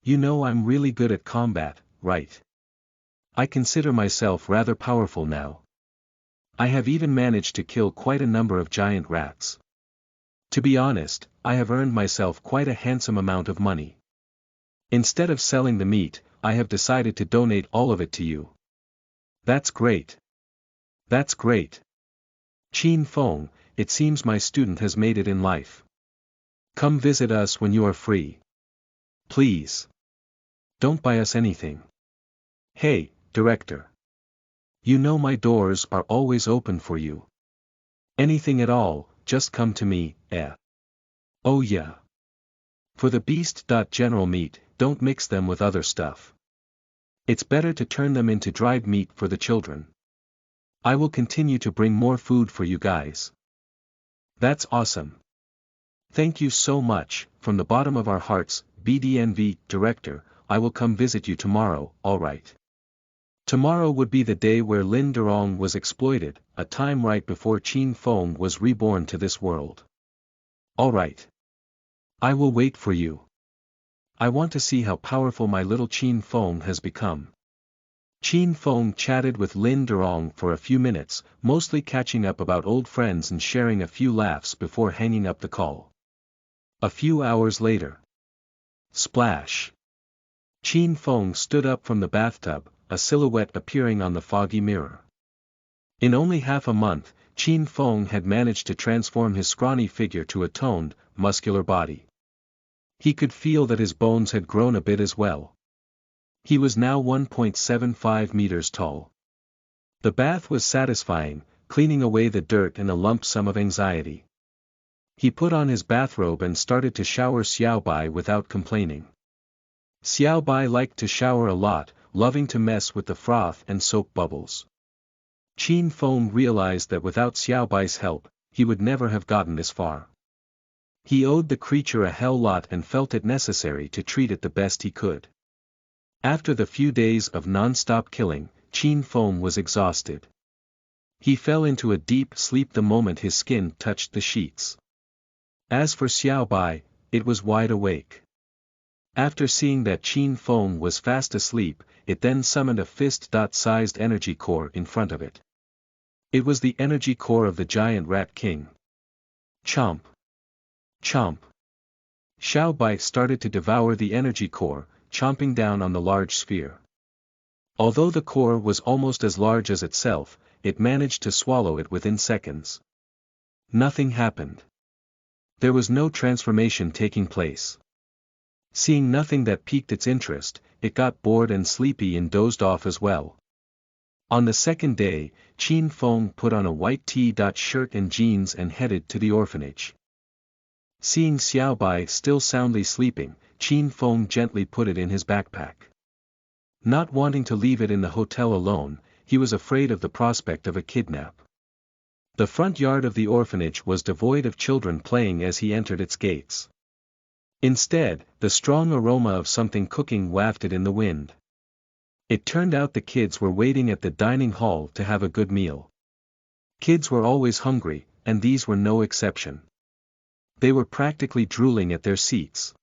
Speaker 1: You know I'm really good at combat, right? I consider myself rather powerful now. I have even managed to kill quite a number of giant rats. To be honest, I have earned myself quite a handsome amount of money. Instead of selling the meat, I have decided to donate all of it to you. That's great. That's great. Qin Feng, it seems my student has made it in life. Come visit us when you are free. Please. Don't buy us anything. Hey, director. You know my doors are always open for you. Anything at all, just come to me, eh? Oh yeah. For the beast.general meat, don't mix them with other stuff. It's better to turn them into dried meat for the children. I will continue to bring more food for you guys. That's awesome. Thank you so much, from the bottom of our hearts, BDNV, director, I will come visit you tomorrow, alright. Tomorrow would be the day where Lin Durong was exploited, a time right before Qin Feng was reborn to this world. Alright. I will wait for you. I want to see how powerful my little Qin Feng has become. Qin Feng chatted with Lin Durong for a few minutes, mostly catching up about old friends and sharing a few laughs before hanging up the call. A few hours later. Splash. Qin Feng stood up from the bathtub, a silhouette appearing on the foggy mirror. In only half a month, Qin Feng had managed to transform his scrawny figure to a toned, muscular body. He could feel that his bones had grown a bit as well. He was now 1.75 meters tall. The bath was satisfying, cleaning away the dirt and a lump sum of anxiety. He put on his bathrobe and started to shower Xiaobai without complaining. Xiaobai liked to shower a lot, loving to mess with the froth and soap bubbles. Qin Feng realized that without Xiaobai's help, he would never have gotten this far. He owed the creature a hell lot and felt it necessary to treat it the best he could. After the few days of non-stop killing, Qin Feng was exhausted. He fell into a deep sleep the moment his skin touched the sheets. As for Xiaobai, it was wide awake. After seeing that Qin Feng was fast asleep, it then summoned a fist-sized energy core in front of it. It was the energy core of the giant rat king. Chomp. Chomp. Xiaobai started to devour the energy core, chomping down on the large sphere. Although the core was almost as large as itself, it managed to swallow it within seconds. Nothing happened. There was no transformation taking place. Seeing nothing that piqued its interest, it got bored and sleepy and dozed off as well. On the second day, Qin Feng put on a white shirt and jeans and headed to the orphanage. Seeing Xiaobai still soundly sleeping, Qin Feng gently put it in his backpack. Not wanting to leave it in the hotel alone, he was afraid of the prospect of a kidnap. The front yard of the orphanage was devoid of children playing as he entered its gates. Instead, the strong aroma of something cooking wafted in the wind. It turned out the kids were waiting at the dining hall to have a good meal. Kids were always hungry, and these were no exception. They were practically drooling at their seats.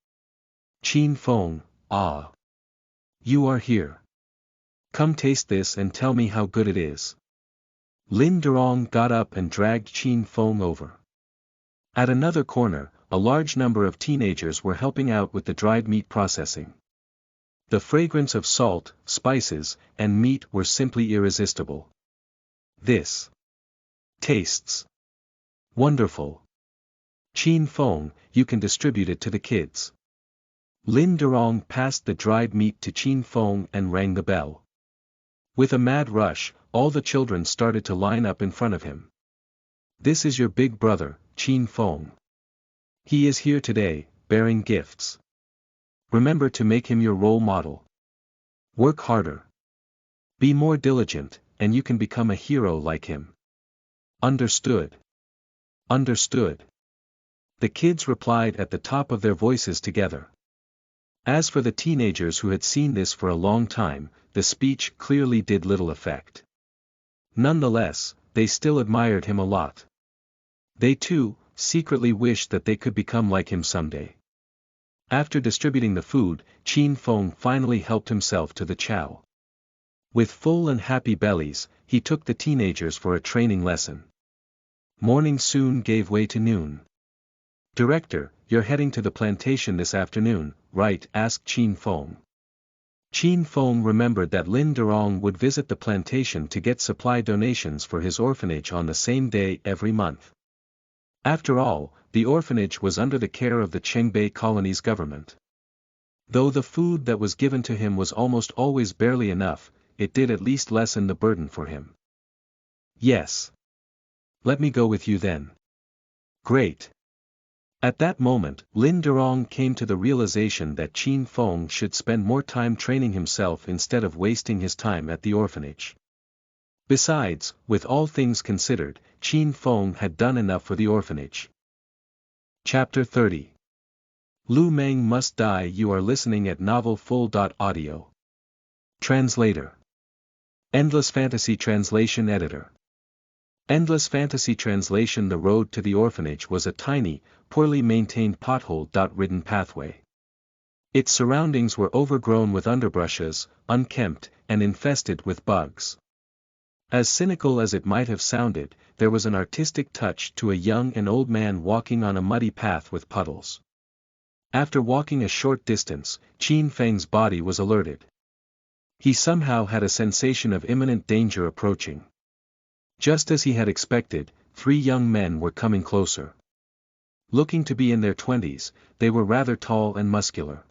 Speaker 1: Qin Feng, ah. You are here. Come taste this and tell me how good it is. Lin Durong got up and dragged Qin Feng over. At another corner, a large number of teenagers were helping out with the dried meat processing. The fragrance of salt, spices, and meat were simply irresistible. This tastes wonderful. Qin Feng, you can distribute it to the kids. Lin Durong passed the dried meat to Qin Feng and rang the bell. With a mad rush, all the children started to line up in front of him. This is your big brother, Qin Feng. He is here today, bearing gifts. Remember to make him your role model. Work harder. Be more diligent, and you can become a hero like him. Understood. Understood. The kids replied at the top of their voices together. As for the teenagers who had seen this for a long time, the speech clearly did little effect. Nonetheless, they still admired him a lot. They too, secretly wished that they could become like him someday. After distributing the food, Qin Feng finally helped himself to the chow. With full and happy bellies, he took the teenagers for a training lesson. Morning soon gave way to noon. Director, you're heading to the plantation this afternoon, right? Asked Qin Feng. Qin Feng remembered that Lin Durong would visit the plantation to get supply donations for his orphanage on the same day every month. After all, the orphanage was under the care of the Chengbei colony's government. Though the food that was given to him was almost always barely enough, it did at least lessen the burden for him. Yes. Let me go with you then. Great. At that moment, Lin Durong came to the realization that Qin Feng should spend more time training himself instead of wasting his time at the orphanage. Besides, with all things considered, Qin Feng had done enough for the orphanage. Chapter 30. Lu Meng Must Die. You are listening at novelfull.audio. Translator. Endless Fantasy Translation Editor. Endless Fantasy Translation. The road to the orphanage was a tiny, poorly maintained pothole-ridden pathway. Its surroundings were overgrown with underbrushes, unkempt, and infested with bugs. As cynical as it might have sounded, there was an artistic touch to a young and old man walking on a muddy path with puddles. After walking a short distance, Qin Feng's body was alerted. He somehow had a sensation of imminent danger approaching. Just as he had expected, 3 young men were coming closer. Looking to be in their 20s, they were rather tall and muscular.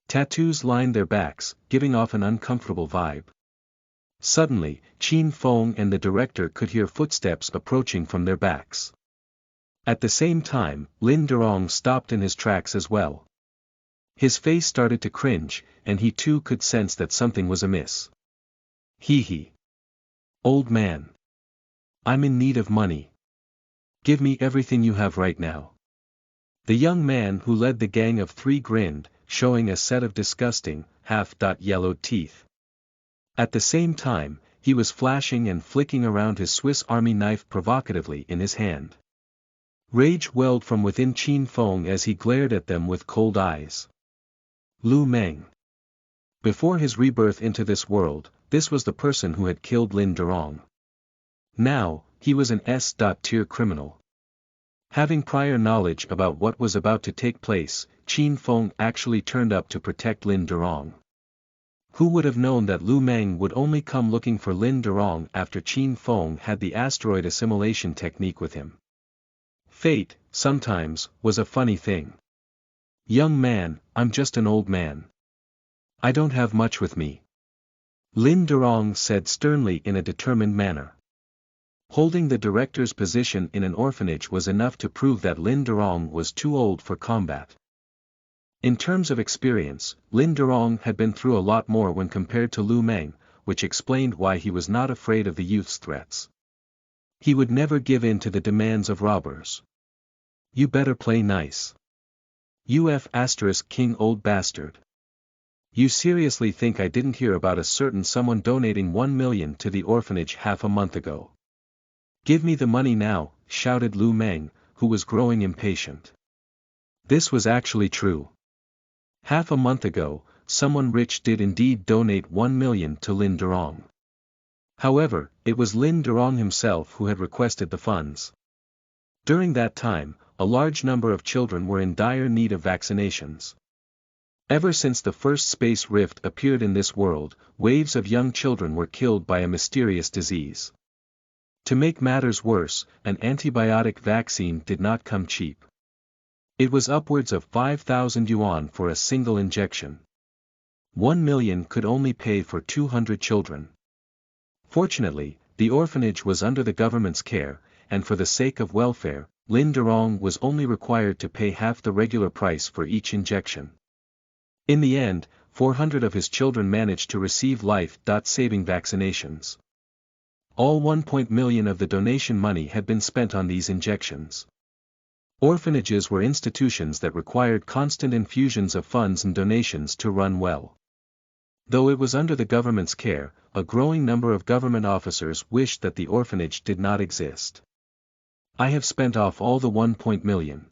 Speaker 1: Tattoos lined their backs, giving off an uncomfortable vibe. Suddenly, Qin Feng and the director could hear footsteps approaching from their backs. At the same time, Lin Durong stopped in his tracks as well. His face started to cringe, and he too could sense that something was amiss. Hee. Old man. I'm in need of money. Give me everything you have right now. The young man who led the gang of 3 grinned, showing a set of disgusting, half-yellowed teeth. At the same time, he was flashing and flicking around his Swiss Army knife provocatively in his hand. Rage welled from within Qin Feng as he glared at them with cold eyes. Lu Meng. Before his rebirth into this world, this was the person who had killed Lin Durong. Now, he was an S-tier criminal. Having prior knowledge about what was about to take place, Qin Feng actually turned up to protect Lin Durong. Who would have known that Lu Meng would only come looking for Lin Durong after Qin Feng had the asteroid assimilation technique with him? Fate, sometimes, was a funny thing. Young man, I'm just an old man. I don't have much with me. Lin Durong said sternly in a determined manner. Holding the director's position in an orphanage was enough to prove that Lin Durong was too old for combat. In terms of experience, Lin Durong had been through a lot more when compared to Lu Meng, which explained why he was not afraid of the youth's threats. He would never give in to the demands of robbers. You better play nice. UF asterisk king old bastard. You seriously think I didn't hear about a certain someone donating 1 million to the orphanage half a month ago? Give me the money now, shouted Lu Meng, who was growing impatient. This was actually true. Half a month ago, someone rich did indeed donate 1 million to Lin Durong. However, it was Lin Durong himself who had requested the funds. During that time, a large number of children were in dire need of vaccinations. Ever since the first space rift appeared in this world, waves of young children were killed by a mysterious disease. To make matters worse, an antibiotic vaccine did not come cheap. It was upwards of 5,000 yuan for a single injection. 1 million could only pay for 200 children. Fortunately, the orphanage was under the government's care, and for the sake of welfare, Lin Durong was only required to pay half the regular price for each injection. In the end, 400 of his children managed to receive life-saving vaccinations. All 1 million of the donation money had been spent on these injections. Orphanages were institutions that required constant infusions of funds and donations to run well. Though it was under the government's care, a growing number of government officers wished that the orphanage did not exist. I have spent off all the 1 million.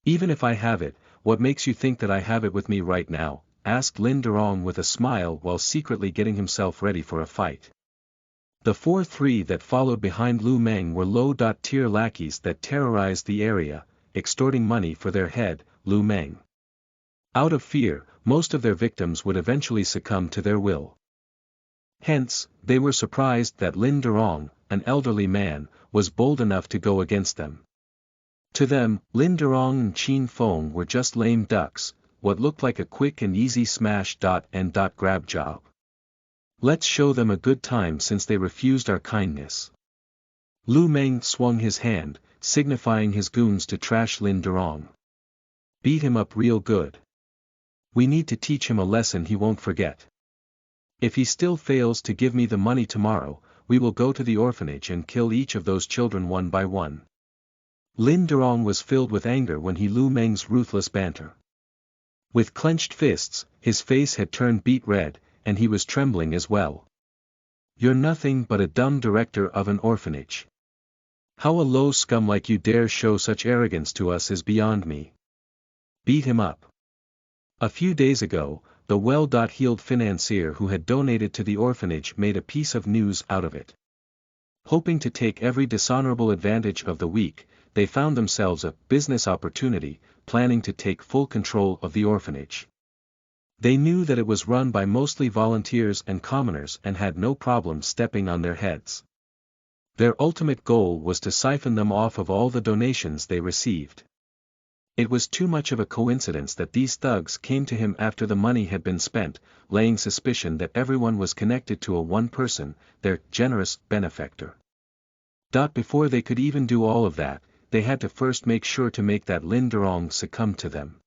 Speaker 1: Even if I have it, what makes you think that I have it with me right now? Asked Lin Durong with a smile while secretly getting himself ready for a fight. The 4-3 that followed behind Lu Meng were low-tier lackeys that terrorized the area, extorting money for their head, Lu Meng. Out of fear, most of their victims would eventually succumb to their will. Hence, they were surprised that Lin Durong, an elderly man, was bold enough to go against them. To them, Lin Durong and Qin Feng were just lame ducks, what looked like a quick and easy smash-and-grab job. Let's show them a good time since they refused our kindness. Lu Meng swung his hand, signifying his goons to trash Lin Durong. Beat him up real good. We need to teach him a lesson he won't forget. If he still fails to give me the money tomorrow, we will go to the orphanage and kill each of those children one by one. Lin Durong was filled with anger when he Lu Meng's ruthless banter. With clenched fists, his face had turned beet red, and he was trembling as well. You're nothing but a dumb director of an orphanage. How a low scum like you dare show such arrogance to us is beyond me. Beat him up. A few days ago, the well-heeled financier who had donated to the orphanage made a piece of news out of it. Hoping to take every dishonorable advantage of the weak, they found themselves a business opportunity, planning to take full control of the orphanage. They knew that it was run by mostly volunteers and commoners and had no problem stepping on their heads. Their ultimate goal was to siphon them off of all the donations they received. It was too much of a coincidence that these thugs came to him after the money had been spent, laying suspicion that everyone was connected to a one person, their generous benefactor. Before they could even do all of that, they had to first make sure to make that Lin Durong succumb to them.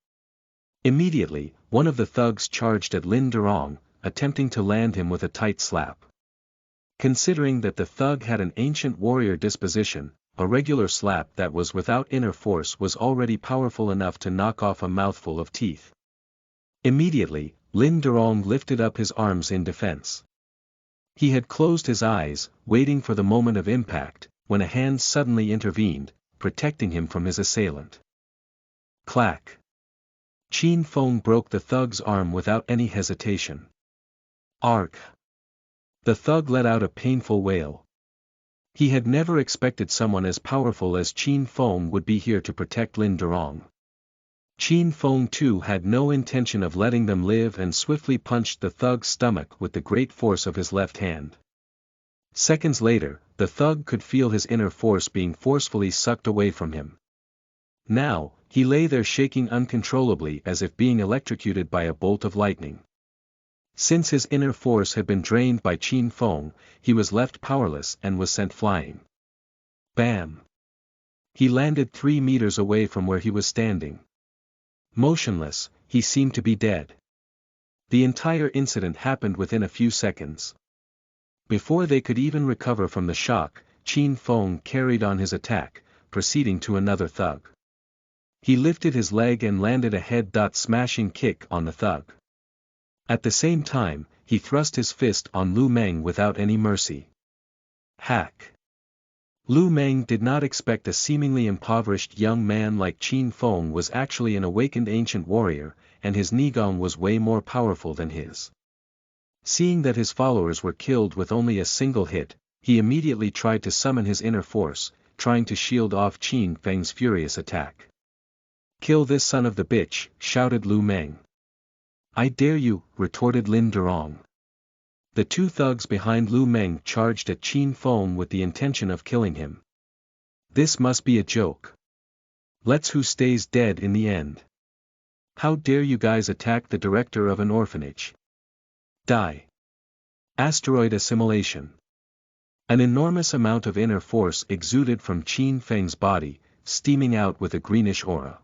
Speaker 1: Immediately, one of the thugs charged at Lin Durong, attempting to land him with a tight slap. Considering that the thug had an ancient warrior disposition, a regular slap that was without inner force was already powerful enough to knock off a mouthful of teeth. Immediately, Lin Durong lifted up his arms in defense. He had closed his eyes, waiting for the moment of impact, when a hand suddenly intervened, protecting him from his assailant. Clack! Qin Feng broke the thug's arm without any hesitation. Arg! The thug let out a painful wail. He had never expected someone as powerful as Qin Feng would be here to protect Lin Durong. Qin Feng too had no intention of letting them live and swiftly punched the thug's stomach with the great force of his left hand. Seconds later, the thug could feel his inner force being forcefully sucked away from him. Now, he lay there shaking uncontrollably as if being electrocuted by a bolt of lightning. Since his inner force had been drained by Qin Feng, he was left powerless and was sent flying. Bam! He landed 3 meters away from where he was standing. Motionless, he seemed to be dead. The entire incident happened within a few seconds. Before they could even recover from the shock, Qin Feng carried on his attack, proceeding to another thug. He lifted his leg and landed a head-smashing kick on the thug. At the same time, he thrust his fist on Lu Meng without any mercy. Hack! Lu Meng did not expect a seemingly impoverished young man like Qin Feng was actually an awakened ancient warrior, and his Nigong was way more powerful than his. Seeing that his followers were killed with only a single hit, he immediately tried to summon his inner force, trying to shield off Qin Feng's furious attack. "Kill this son of the bitch," shouted Lu Meng. "I dare you," retorted Lin Durong. The two thugs behind Lu Meng charged at Qin Feng with the intention of killing him. This must be a joke. Let's who stays dead in the end. How dare you guys attack the director of an orphanage? Die. Asteroid assimilation. An enormous amount of inner force exuded from Qin Feng's body, steaming out with a greenish aura.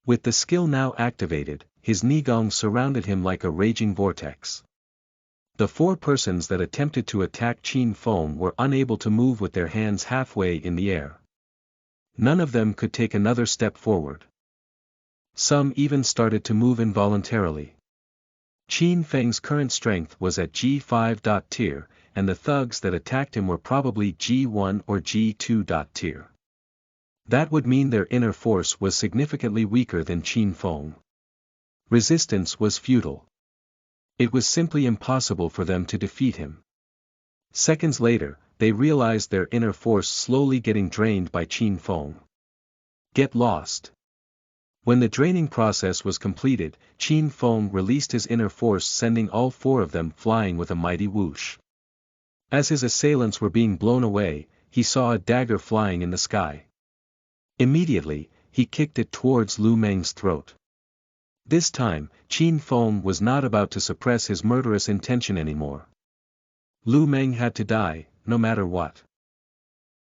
Speaker 1: With the skill now activated, his Nigong surrounded him like a raging vortex. The four persons that attempted to attack Qin Feng were unable to move with their hands halfway in the air. None of them could take another step forward. Some even started to move involuntarily. Qin Feng's current strength was at G5 tier, and the thugs that attacked him were probably G1 or G2 tier. That would mean their inner force was significantly weaker than Qin Feng. Resistance was futile. It was simply impossible for them to defeat him. Seconds later, they realized their inner force slowly getting drained by Qin Feng. Get lost. When the draining process was completed, Qin Feng released his inner force, sending all four of them flying with a mighty whoosh. As his assailants were being blown away, he saw a dagger flying in the sky. Immediately, he kicked it towards Lu Meng's throat. This time, Qin Feng was not about to suppress his murderous intention anymore. Lu Meng had to die, no matter what.